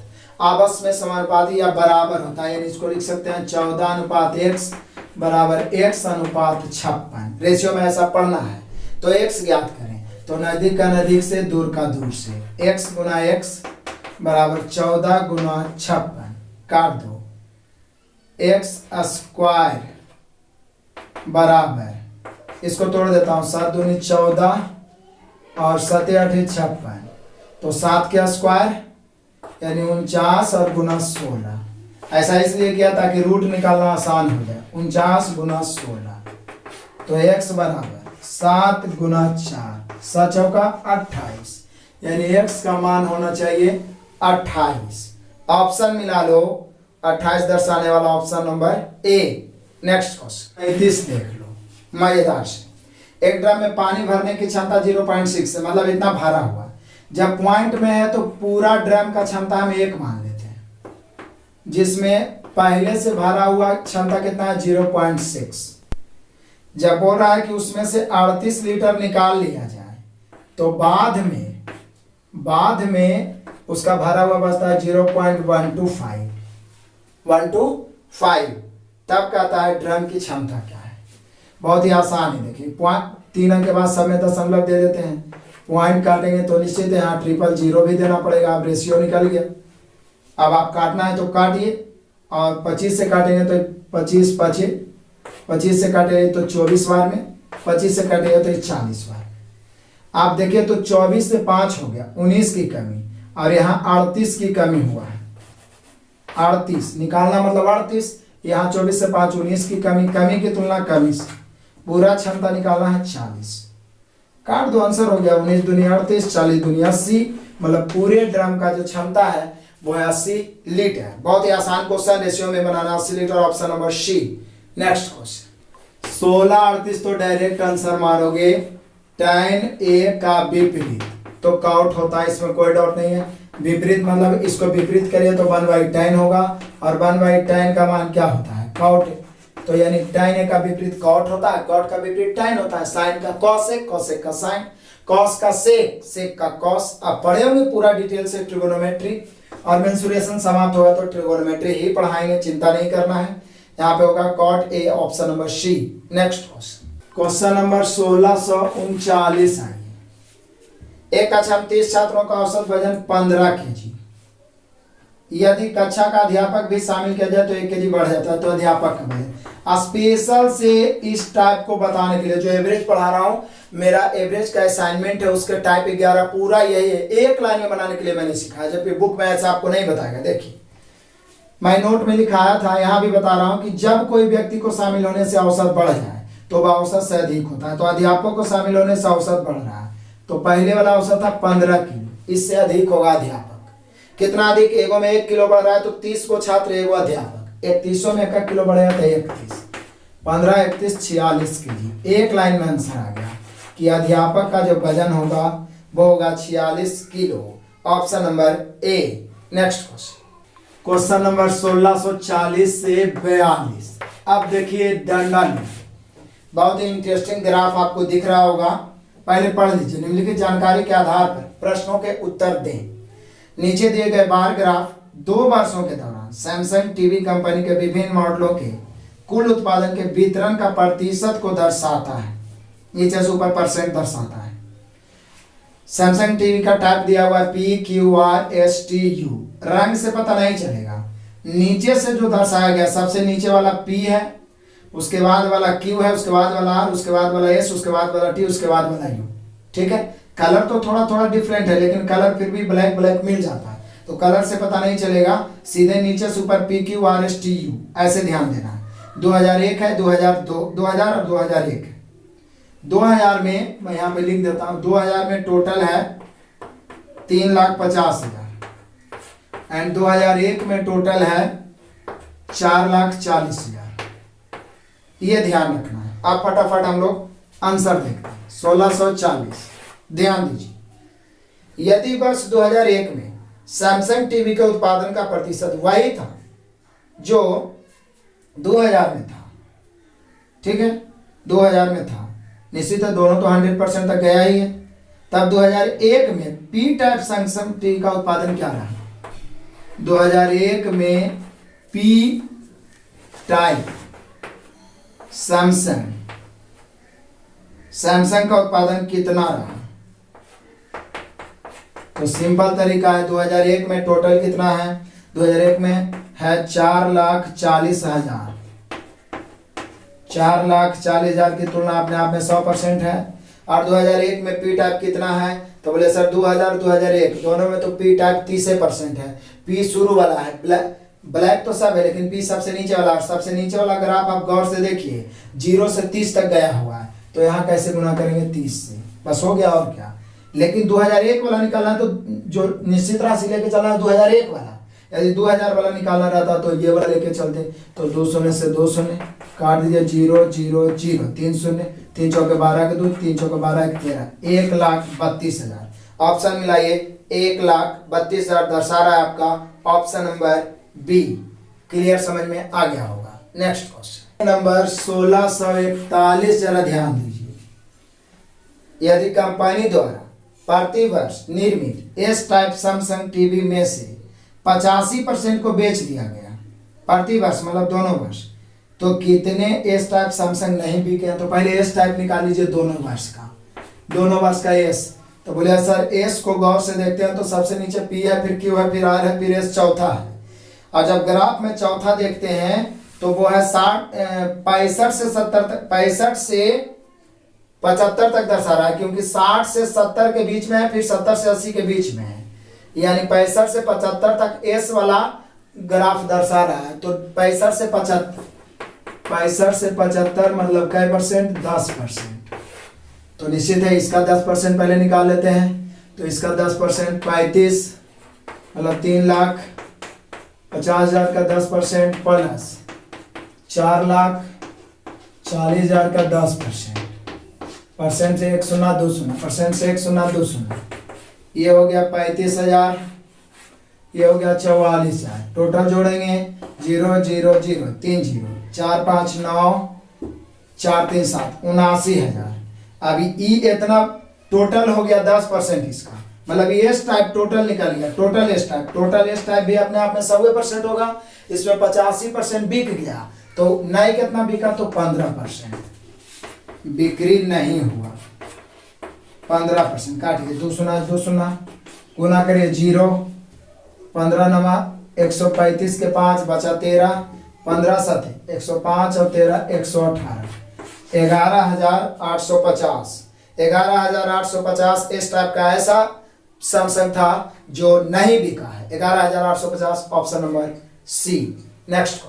आपस में समानुपाती या बराबर होता है, यानी इसको लिख सकते हैं 14:x बराबर x/56। रेशियो में ऐसा पढ़ना है तो x ज्ञात करें, तो नजदीक का नजदीक से, दूर का दूर से, x गुना x बराबर 14 गुना 56, काट दो, x² बराबर, इसको तोड़ देता हूं, 7 दूनी 14 और 7 8 56, तो 7 के स्क्वायर यानी 49 और गुना 16। ऐसा इसलिए किया ताकि रूट निकालना आसान हो जाए। 49 गुना 16, तो x बराबर 7 गुना 4, 7 चौका 28, यानी x का मान होना चाहिए 28। ऑप्शन मिला लो, 28 दर्शाने वाला option number A. Next question 35 देख लो, मजेदार से। एक ड्रम में पानी भरने की क्षमता 0.6 है, मतलब इतना भरा हुआ। जब पॉइंट में है तो पूरा ड्रम का क्षमता हम 1 मान लेते हैं, जिसमें पहले से भरा हुआ क्षमता कितना है 0.6। जब बोल रहा है कि उसमें से 38 लीटर निकाल लिया जाए तो बाद में उसका भरा हुआ बचता है 0.125। तब कहता है ड्रम की क्षमता क्या है। बहुत ही आसान है, देखिए पॉइंट 3 अंक के बाद सब में दशमलव दे देते हैं, पॉइंट काटेंगे तो निश्चित है यहाँ 000 भी देना पड़ेगा। अब रेशियो निकल गया। अब आप काटना है तो काटिए, और 25 से काटेंगे तो 25 से काटेंगे तो 24 बार में, 25 से काटेंगे तो 40 बार। आप देखिए तो 24 से 5 हो गया, 19 की कमी, और यहाँ 38 की कमी हुआ है। 38 निकालना मतलब 38, यहाँ 24 से 5 19 की कमी, कमी की तुलना कमी से, पूरा क्षमता निकालना है 40। काट दो, आंसर हो गया 19 दूनी 38, 40 दूनी 80, मतलब पूरे ड्रम का जो क्षमता है वो है 80 लीटर। बहुत ही आसान क्वेश्चन, रेशियो में बनाना 80 litre, option number C. Next question 1638, तो डायरेक्ट आंसर मारोगे। tan a का विपरीत तो काउट होता है, इसमें कोई डाउट नहीं है। विपरीत मतलब इसको विपरीत करिए तो 1/tan होगा, और 1/tan का मान क्या होता है? काउट। तो यानी tan a का विपरीत कॉट होता है, कॉट का विपरीत tan होता है, साइन का कॉसेक, कॉसेक का साइन, कॉस का सेक, सेक का कॉस। आप पढ़े होंगे पूरा डिटेल से ट्रिगोनोमेट्री, और मेंसुरेशन समाप्त होगा तो ट्रिगोनोमेट्री ही पढ़ाएंगे, चिंता नहीं करना है। यहाँ पे होगा cot A, option number C. Next question number 1639 आइए। एक कक्षा में 30 छात्रों का औसत वजन 15 kg। यदि कक्षा का अध्यापक भी शामिल किया जाए तो 1 kg बढ़ जाता है, तो अध्यापक का वजन। स्पेशल से इस टाइप को बताने के लिए जो एवरेज पढ़ा रहा हूं, मेरा एवरेज का असाइनमेंट है, उसके टाइप 11 पूरा यही है, एक लाइन में बनाने के लिए मैंने सिखाया, जबकि बुक में ऐसा आपको नहीं बताएगा। देखिए मैं नोट में लिखाया था, यहाँ भी बता रहा हूँ कि जब कोई व्यक्ति को शामिल होने से औसत बढ़ जाए तो वह औसत से अधिक होता है। तो अध्यापक को शामिल होने से औसत बढ़ रहा है, तो पहले वाला औसत था 15 किलो, इससे अधिक होगा अध्यापक। कितना अधिक? एगो में 1 किलो बढ़ रहा है तो 30 को छात्र, एगो अध्यापक। 31 में 1 किलो बढ़ेगा तो 31, 15 31 46 kg। एक लाइन में आंसर आ गया कि अध्यापक का जो वजन होगा वो होगा 46 kilo, option number A. Next question number 1640 से 42। अब देखिए दंडालेख, बहुत ही इंटरेस्टिंग ग्राफ आपको दिख रहा होगा, पहले पढ़ लीजिए। निम्नलिखित जानकारी के आधार पर प्रश्नों के उत्तर दें। नीचे दिए गए बार ग्राफ 2 वर्षों के दौरान सैमसंग टीवी कंपनी के विभिन्न मॉडलों के कुल उत्पादन के वितरण का प्रतिशत को दर्शाता है। नीचे से ऊपर परसेंट दर्शाता है। सैमसंग टीवी का टाइप दिया हुआ है PQRSTU, रंग से पता नहीं चलेगा। नीचे से जो दर्शाया गया, सबसे नीचे वाला P है, उसके बाद वाला क्यू है, उसके बाद वाला आर, उसके बाद वाला एस, उसके बाद वाला टी, उसके बाद वाला यू। ठीक है, कलर तो थोड़ा थोड़ा डिफरेंट है, लेकिन कलर फिर भी ब्लैक ब्लैक मिल जाता है, तो कलर से पता नहीं चलेगा, सीधे नीचे से ऊपर P Q R S T U, ऐसे ध्यान देना है। 2001 है, 2002, 2000 और 2001 है। 2000 में मैं यहाँ पे लिख देता हूँ, 2000 में टोटल है 3,50,000 एंड 2001 में टोटल है 4,40,000। ये ध्यान रखना है। अब फटाफट हम लोग आंसर देखते हैं। 1640, ध्यान दीजिए। यदि वर्ष 2001 में सैमसंग टीवी के उत्पादन का प्रतिशत वही था जो 2000 में था, ठीक है, 2000 में था, निश्चित है दोनों तो 100% तक गया ही है, तब 2001 में पी टाइप सैमसंग टीवी का उत्पादन क्या रहा? 2001 में पी टाइप सैमसंग का उत्पादन कितना रहा? तो सिंपल तरीका है, 2001 में टोटल कितना है? 2001 में है 4,40,000। 4,40,000 की तुलना अपने आप में 100% है। और 2001 में पी टाइप कितना है? तो बोले सर 2000 2001 दोनों में तो पी टाइप 30% है। पी शुरू वाला है, ब्लैक तो सब है, लेकिन पी सबसे नीचे वाला, और सबसे नीचे वाला ग्राफ आप गौर से देखिए 0 से 30 तक गया हुआ है, तो यहाँ कैसे गुना करेंगे? 30 से, बस हो गया और क्या। लेकिन 2001 वाला निकालना है तो जो निश्चित राशि लेके चलना है 2001 वाला। यदि 2000 वाला निकालना रहता तो ये वाला लेके चलते, तो 2 शून्य से 2 शून्य काट दीजिए, 0 0 0, 3 शून्य, 3 चौके 12 के 2, 3 चौके 12 के 13, 1,32,000। ऑप्शन मिलाइए, 1,32,000 दर्शा रहा है आपका ऑप्शन नंबर बी। क्लियर, समझ में आ गया होगा। नेक्स्ट क्वेश्चन नंबर 1641, जरा ध्यान दीजिए। यदि कंपनी द्वारा प्रति वर्ष निर्मित एस टाइप सैमसंग टीवी में से 85% को बेच दिया गया, प्रति वर्ष मतलब दोनों वर्ष, तो कितने एस टाइप सैमसंग नहीं बिके हैं? तो पहले एस टाइप निकाल लीजिए, दोनों वर्ष का एस। तो बोले सर एस को गौर से देखते हैं तो सबसे नीचे पी है, फिर क्यू है, फिर आर है, फिर एस चौथा है। और जब ग्राफ में चौथा देखते हैं तो वो है 65 से 70 तक, 65 से 75 तक दर्शा रहा है, क्योंकि 60 से 70 के बीच में है, फिर 70 से 80 के बीच में है, यानी 65 से 75 तक एस वाला ग्राफ दर्शा रहा है। तो 65 से 75 मतलब क्या परसेंट? 10%। तो निश्चित है इसका 10% पहले निकाल लेते हैं। तो इसका 10% 35 मतलब 3,50,000 का 10% प्लस 4,40,000 का 10%। परसेंट से 1 शून्य 2 शून्य, परसेंट से 1 शून्य 2 शून्य, ये हो गया 35,000, ये हो गया 44,000। टोटल जोड़ेंगे 0 0 0 3 0, 4 5 9 4 3 7, 79,000। अभी ई इतना टोटल हो गया 10% इसका, मतलब एस टाइप टोटल निकल गया। टोटल एस टाइप भी अपने आप में 100% होगा, इसमें 85% बिक गया। तो नहीं कितना बिका? तो 15% बिक्री नहीं हुआ, 15%। काटिए, 2 शून्य 2 शून्य, गुना करिए 0, 15 नमा 135 के 5 बचा 13, 15 7 105 और 13 118, 11,850। 11,850 इस टाइप का ऐसा सैमसंग था जो नहीं बिका है, 11,850, option number C. Next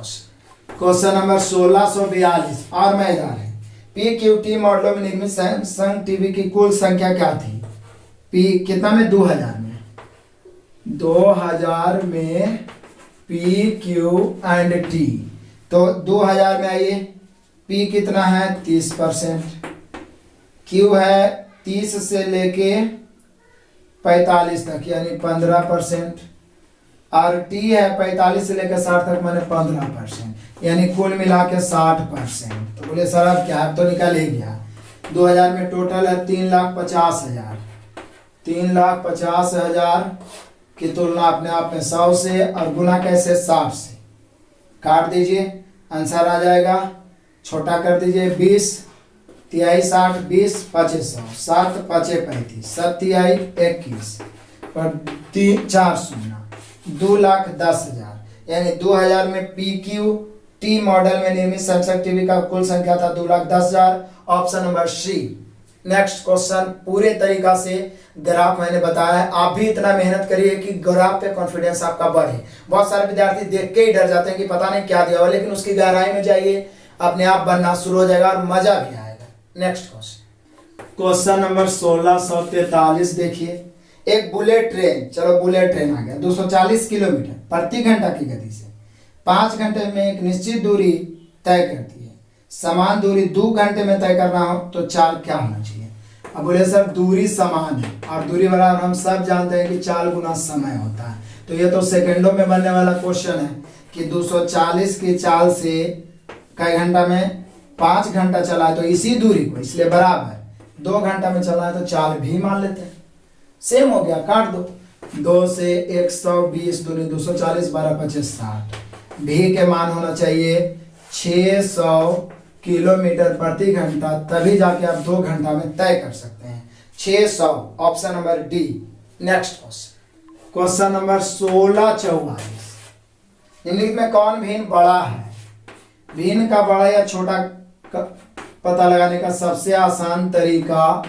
question number 1642 और मैदान है। पी क्यू टी मॉडलों में निर्मित सैमसंग टीवी की कुल संख्या क्या थी? पी कितना में? 2000 में। 2000 में पी क्यू एंड टी, तो 2000 में आइए, पी कितना है? 30%, क्यू है 30 से लेके 45 तक यानी 15%, और टी है 45 से लेकर 60 तक माने 15%, यानी कुल मिला के 60%। तो बोले सर अब क्या है? तो निकल ही गया। 2000 में टोटल है 3,50,000। 3,50,000 की तुलना अपने आप में 100 से, और गुना कैसे? 60 से। काट दीजिए, आंसर आ जाएगा, छोटा कर दीजिए, 20 तिहाई 60, 20 5 100, 7 5 35, 7 तिहाई 21 पर 3 4 शून्य, 2,10,000, यानी 2000 में पी क्यू टी मॉडल में निर्मित सैमसंग टीवी का कुल संख्या था 2,10,000। Option number C. Next question पूरे तरीका से ग्राफ मैंने बताया है, आप भी इतना मेहनत करिए कि ग्राफ पे कॉन्फिडेंस आपका बढ़े। बहुत सारे विद्यार्थी देख के ही डर जाते हैं कि पता नहीं क्या दिया हुआ, लेकिन उसकी गहराई में जाइए, अपने आप बनना शुरू हो जाएगा और मजा भी आएगा। नेक्स्ट क्वेश्चन नंबर 1643 देखिए, एक बुलेट ट्रेन, चलो बुलेट ट्रेन आ गया, 240 किलोमीटर प्रति घंटा की गति से 5 घंटे में एक निश्चित दूरी तय करती है। समान दूरी 2 घंटे में तय करना हो तो चाल क्या होना चाहिए। अब बोले सर दूरी समान है और दूरी बराबर हम सब जानते हैं कि चाल गुना समय होता है, तो ये तो सेकंडों में बनने वाला क्वेश्चन है कि 240 की चाल से कई घंटा में 5 घंटा चला है, तो इसी दूरी को इसलिए बराबर 2 घंटा में चला है, तो चाल भी मान लेते हैं। सेम हो गया, काट दो। 2 से 120 दूनी 240, 12 25 60। भी के मान होना चाहिए 600 किलोमीटर प्रति घंटा, तभी जाके आप 2 घंटा में तय कर सकते हैं। 600, option number D. Next question number 1644, निम्नलिखित में कौन भिन्न बड़ा है। भिन्न का बड़ा या छोटा पता लगाने का सबसे आसान तरीका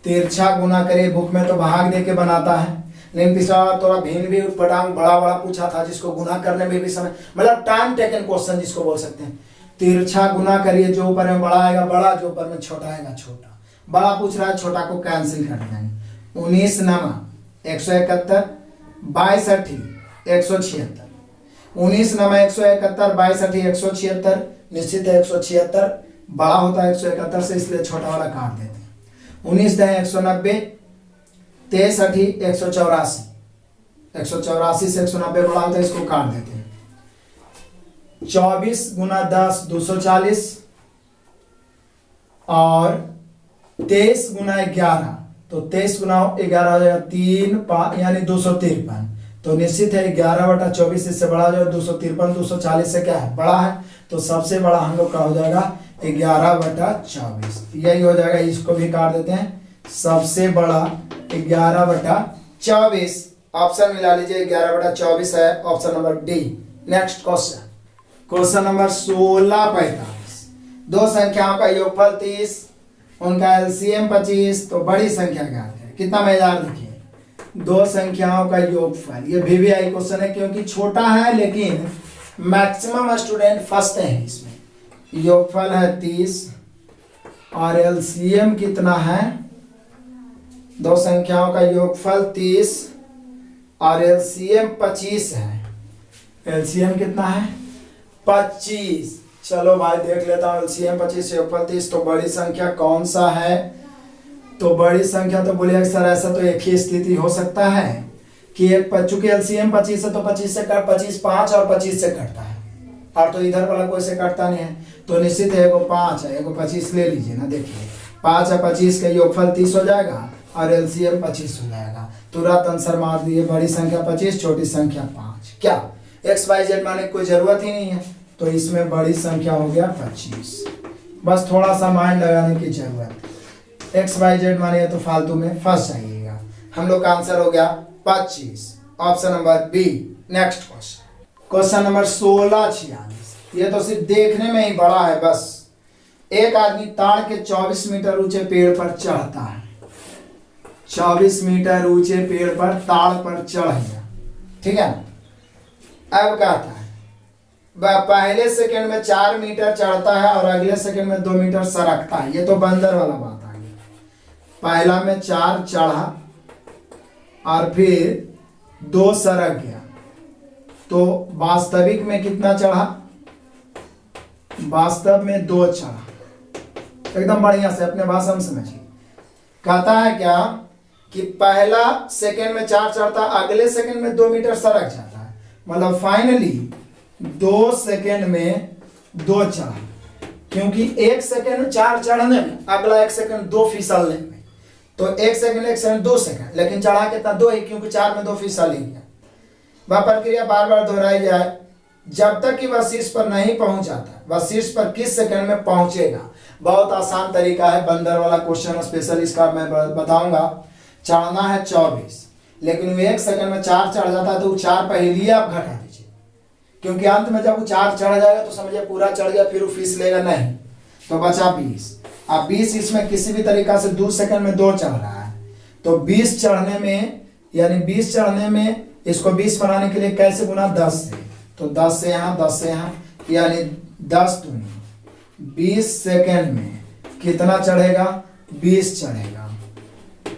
तिरछा गुना करिए। बुक में तो भाग दे के बनाता है, लेकिन पिछला थोड़ा भिन्न भी पटांग बड़ा बड़ा पूछा था, जिसको गुना करने में भी समय, मतलब टाइम टेकन क्वेश्चन जिसको बोल सकते हैं। तिरछा गुना करिए, जो ऊपर में बड़ा आएगा बड़ा, जो ऊपर में छोटा आएगा छोटा। बड़ा पूछ रहा है, छोटा को कैंसिल कर देंगे। 19 नमा 171, 22 अठी 176। 19 नमा 171, 22 अठी 176, निश्चित है 176 बड़ा होता है 171 से, इसलिए छोटा वाला काट देते हैं। 19 दह 190, 23 अठी 184, 184 से 190 बड़ा होता है, इसको काट देते हैं। 24 गुना 10 240 और 23 गुना 11, तो 23 गुना 11 हो जाएगा 3 यानी 253। तो निश्चित है 11/24 इससे बड़ा हो जाएगा 253। 240 से क्या है, बड़ा है, तो सबसे बड़ा हम लोग का हो जाएगा 11/24। यही हो जाएगा, इसको भी काट देते हैं। सबसे बड़ा 11/24, ऑप्शन मिला लीजिए 11/24 है, option number D. Next question number 1645, दो संख्याओं का योगफल 30, उनका एलसीएम 25, तो बड़ी संख्या ज्ञात है। कितना मजेदार देखिए, दो संख्याओं का योगफल, ये वीवीआई क्वेश्चन है क्योंकि छोटा है लेकिन मैक्सिमम स्टूडेंट फंसते हैं इसमें। योगफल है 30 और एलसीएम कितना है, दो संख्याओं का योगफल 30 और एलसीएम 25 है। एलसीएम कितना है 25। चलो भाई देख लेता हूँ, एलसीएम 25 योगफल 30, तो बड़ी संख्या कौन सा है। तो बड़ी संख्या तो बोलिए सर ऐसा तो एक ही स्थिति हो सकता है कि एक, चूंकि एलसीएम 25 है तो 25 से कट 25 5 और 25 से कटता है, और तो इधर वाला कोई से कटता नहीं है, तो निश्चित है एगो 5 है एगो 25 ले लीजिए ना। देखिए 5 और 25 का योगफल 30 हो जाएगा और एलसीएम 25 हो जाएगा। तुरंत आंसर मार दिए, बड़ी संख्या 25 छोटी संख्या 5। क्या XYZ माने कोई जरूरत ही नहीं है, तो इसमें बड़ी संख्या हो गया 25। बस थोड़ा सा माइंड लगाने की जरूरत है। XYZ माने तो फालतू में फंस जाइएगा। हम लोग का आंसर हो गया 25, option number B. Next question number 1646, ये तो सिर्फ देखने में ही बड़ा है बस। एक आदमी ताड़ के 24 मीटर ऊंचे पेड़ पर चढ़ता है, 24 मीटर ऊंचे पेड़ पर ताड़ पर चढ़ गया, ठीक है। अब कहता है पहले सेकंड में 4 मीटर चढ़ता है और अगले सेकंड में 2 मीटर सरकता है। ये तो बंदर वाला बात आ गया। पहला में 4 चढ़ा और फिर 2 सरक गया, तो वास्तविक में कितना चढ़ा, वास्तव में 2 चढ़ा। एकदम बढ़िया से अपने भाषा में समझिए। कहता है क्या कि पहला सेकंड में 4 चढ़ता, अगले सेकंड में 2 मीटर सरक जाता है, मतलब फाइनली 2 सेकंड में 2 चढ़ा। क्योंकि 1 सेकंड 4 चढ़ने में, अगला 1 सेकंड 2 फिसलने में, तो 1 सेकंड 2 सेकंड, लेकिन चढ़ा कितना 2 ही, क्योंकि 4 में 2 फिसल ही गया। वह प्रक्रिया बार बार दोहराई जाए जब तक कि वह शीर्ष पर नहीं पहुंच जाता। वह शीर्ष पर किस सेकंड में पहुंचेगा। बहुत आसान तरीका है, बंदर वाला क्वेश्चन स्पेशल इसका मैं बताऊंगा। चढ़ना है 24, लेकिन वो 1 सेकंड में 4 चढ़ जाता है, तो 4 पहले आप घटा दीजिए, क्योंकि अंत में जब वो 4 चढ़ जाएगा तो समझिए पूरा चढ़ गया, फिर वो फीस लेगा नहीं, तो बचा 20। अब 20 इसमें किसी भी तरीका से 2 सेकंड में 2 चढ़ रहा है, तो 20 चढ़ने में यानी 20 चढ़ने में इसको 20 बनाने के लिए कैसे गुना 10 से, तो 10 से यहाँ 10 से यहाँ, यानी 10 दूनी 20 सेकंड में कितना चढ़ेगा 20 चढ़ेगा,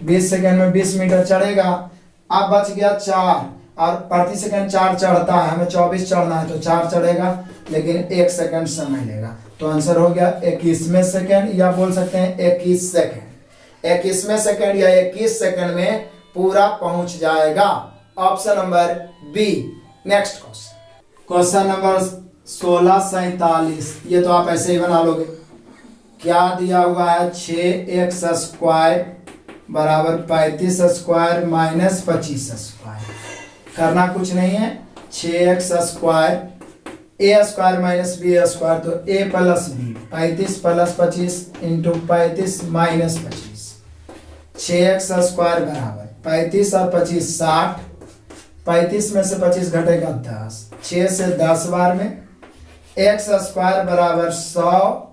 20 सेकंड में 20 मीटर चढ़ेगा। अब बच गया 4 और प्रति सेकंड 4 चढ़ता है, हमें 24 चढ़ना है तो 4 चढ़ेगा, लेकिन 1 सेकंड समय लेगा। तो आंसर हो गया 21वें सेकंड, या बोल सकते हैं 21 सेकंड। 21वें सेकंड या 21 सेकंड में पूरा पहुंच जाएगा। Option number B. Next question number 1647, ये तो आप ऐसे ही बना लोगे। क्या दिया हुआ है 6x स्क्वायर बराबर 35 स्क्वायर माइनस 25 स्क्वायर। करना कुछ नहीं है, 6x square A square minus B square, तो a plus B 35 plus 25 into 35 minus 25। 6x square बराबर 35 और 25 60, 35 में से 25 घटेगा 10, 6 से 10 बार में x स्क्वायर बराबर 100,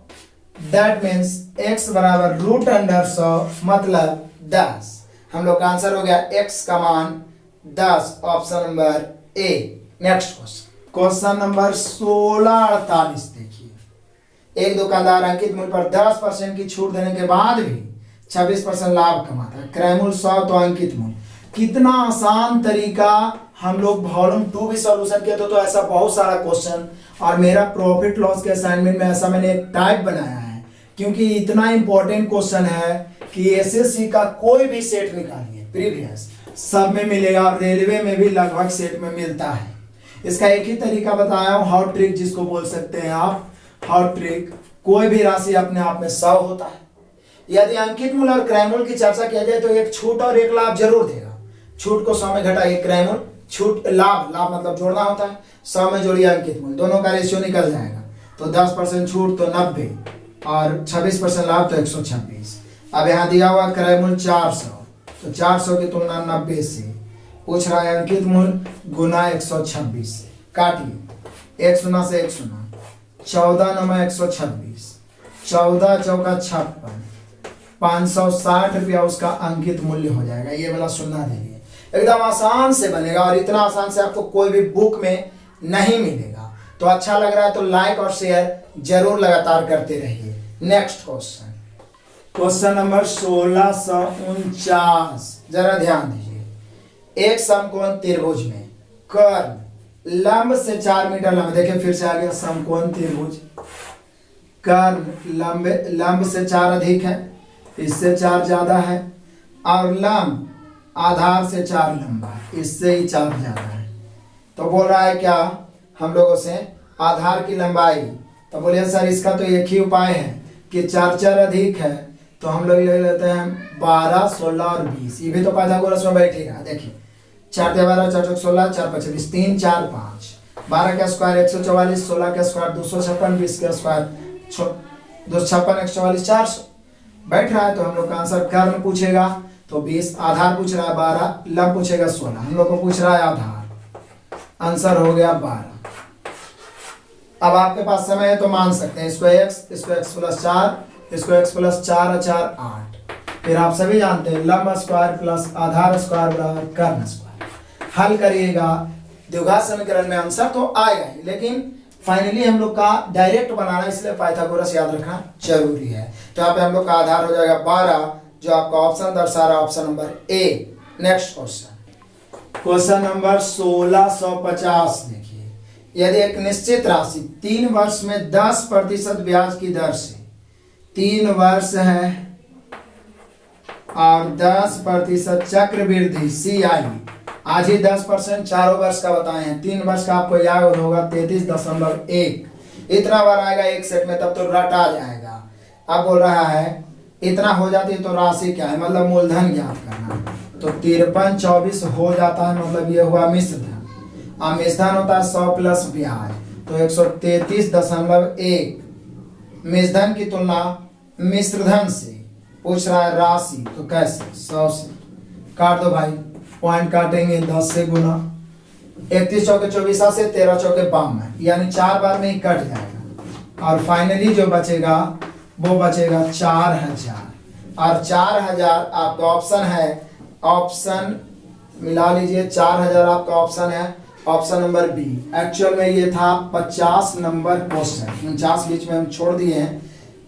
दैट मीन्स x बराबर रूट अंडर 100 मतलब 10। हम लोग का आंसर हो गया x का मान 10, option number A. Next question number 1648 देखिए। एक दुकानदार अंकित मूल्य पर 10% की छूट देने के बाद भी 26% लाभ कमाता है, क्रय मूल्य 100 तो अंकित मूल्य। कितना आसान तरीका, हम लोग वॉल्यूम 2 भी सॉल्यूशन किया तो ऐसा बहुत सारा क्वेश्चन, और मेरा प्रॉफिट लॉस के असाइनमेंट में ऐसा मैंने एक टाइप बनाया है, क्योंकि इतना इंपॉर्टेंट क्वेश्चन है कि एसएससी का कोई भी सेट निकालिए प्रीवियस सब में मिलेगा, और रेलवे में भी लगभग सेट में मिलता है। इसका एक ही तरीका बताया हूँ, हाउ ट्रिक जिसको बोल सकते हैं आप, हाउ ट्रिक। कोई भी राशि अपने आप में 100 होता है। यदि अंकित मूल्य और क्रय मूल्य की चर्चा किया जाए तो एक छूट और एक लाभ जरूर देगा। छूट को 100 में घटाइए क्रय मूल्य, छूट लाभ मतलब जोड़ना होता है, 100 में जोड़िए अंकित मूल्य, दोनों का रेशियो निकल जाएगा। तो 10% छूट तो 90 और 26% लाभ तो 126। अब यहाँ दिया हुआ क्रय मूल्य 400, तो 400 की तुलना 90 से, पूछ रहा है अंकित मूल्य गुना 126 से। काटिए, 1 शून्य से 1 शून्य, 14 9 126, 14 चौका 56, 560 रुपया उसका अंकित मूल्य हो जाएगा। ये वाला सुनना देंगे, एकदम आसान से बनेगा, और इतना आसान से आपको कोई भी बुक में नहीं मिलेगा। तो अच्छा लग रहा है तो लाइक और शेयर जरूर लगातार करते रहिए। नेक्स्ट क्वेश्चन नंबर 1649, जरा ध्यान दीजिए। एक समकोण त्रिभुज में कर्ण लंब से 4 मीटर लंबे, देखिए फिर से आ गया समकोण त्रिभुज, कर्ण लंब से 4 अधिक है, इससे 4 ज्यादा है, और लंब आधार से 4 लंबा है, इससे ही 4 ज्यादा है। तो बोल रहा है क्या हम लोगों से आधार की लंबाई, तो बोलिए सर इसका तो एक ही उपाय है कि 4 4 अधिक है, तो हम लोग ले लेते हैं 12 16 और 20। ये भी तो पाइथागोरस में बैठेगा। देखिए 4 × 12 4 × 16 4 × 25 3 4 5, 12 का स्क्वायर 144, 16 का स्क्वायर 256, 20 का स्क्वायर 256 144 400 बैठ रहा है। तो हम लोग का आंसर कर्ण पूछेगा तो 20, आधार पूछ रहा है 12, लंब पूछेगा 16, हम लोग को पूछ रहा है आधार, आंसर हो गया 12। अब आपके पास समय है तो मान सकते हैं, इसको x प्लस 4, इसको x प्लस 4 और 4 8। फिर आप सभी जानते हैं लंब स्क्वायर प्लस आधार स्क्वायर बराबर कर्ण स्क्वायर। हल करिएगा द्विघात समीकरण में आंसर तो आएगा ही, लेकिन फाइनली हम लोग का डायरेक्ट बनाना, इसलिए पाइथागोरस याद रखना जरूरी है। तो यहाँ पे हम लोग का आधार हो जाएगा 12, जो आपका ऑप्शन दर्शा रहा, option number A. Next question number 1650 देखिए। यदि एक निश्चित राशि 3 वर्ष में 10% ब्याज की दर से 3 वर्ष है और 10% चक्रवृद्धि CI, आज ही 10% चारों वर्ष का बताए हैं, 3 वर्ष का आपको याद होगा 33.1, इतना बार आएगा एक सेट में, तब तो रट आ जाएगा। अब बोल रहा है इतना हो जाती है तो राशि क्या है, मतलब मूलधन ज्ञात करना। तो 53 24 हो जाता है, मतलब ये हुआ मिश्र धन, और मिश्र धन होता है 100 प्लस ब्याज, तो 133.1। मिश्र धन की तुलना मिश्र धन से पूछ रहा है राशि, तो कैसे 100 से काट दो भाई, पॉइंट काटेंगे 10 से गुना, 31 चौके 24 से 13 चौके 52, यानी 4 बार में ही कट जाएगा और फाइनली जो बचेगा वो बचेगा 4000। और 4000 आपका ऑप्शन है, ऑप्शन मिला लीजिए, 4000 आपका ऑप्शन है, ऑप्शन नंबर बी। एक्चुअल में ये था 50 नंबर क्वेश्चन, 49 बीच में हम छोड़ दिए हैं,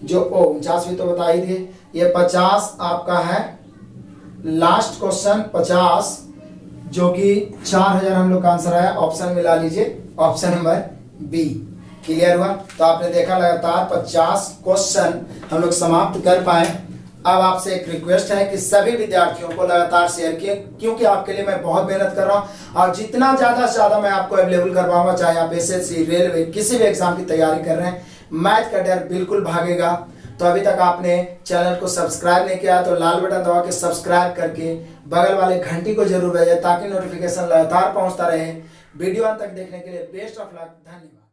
जो 49 भी तो बता ही दिए, ये 50 आपका है लास्ट क्वेश्चन 50, जो कि 4000 हम लोग का आंसर है। ऑप्शन मिला लीजिए, ऑप्शन नंबर बी। क्लियर हुआ? तो आपने देखा लगातार 50 क्वेश्चन हम लोग समाप्त कर पाए। अब आपसे एक रिक्वेस्ट है कि सभी विद्यार्थियों को लगातार शेयर किए, क्योंकि आपके लिए मैं बहुत मेहनत कर रहा हूं और जितना ज्यादा से ज्यादा मैं आपको अवेलेबल करवाऊंगा, चाहे आप एसएससी, रेलवे, किसी भी एग्जाम की तैयारी कर रहे हैं, मैथ का डर बिल्कुल भागेगा। तो अभी तक आपने चैनल को सब्सक्राइब नहीं किया तो लाल बटन दबा के सब्सक्राइब करके बगल वाले घंटी को जरूर बजाएं, ताकि नोटिफिकेशन लगातार पहुंचता रहे। वीडियो अंत तक देखने के लिए बेस्ट ऑफ लक, धन्यवाद।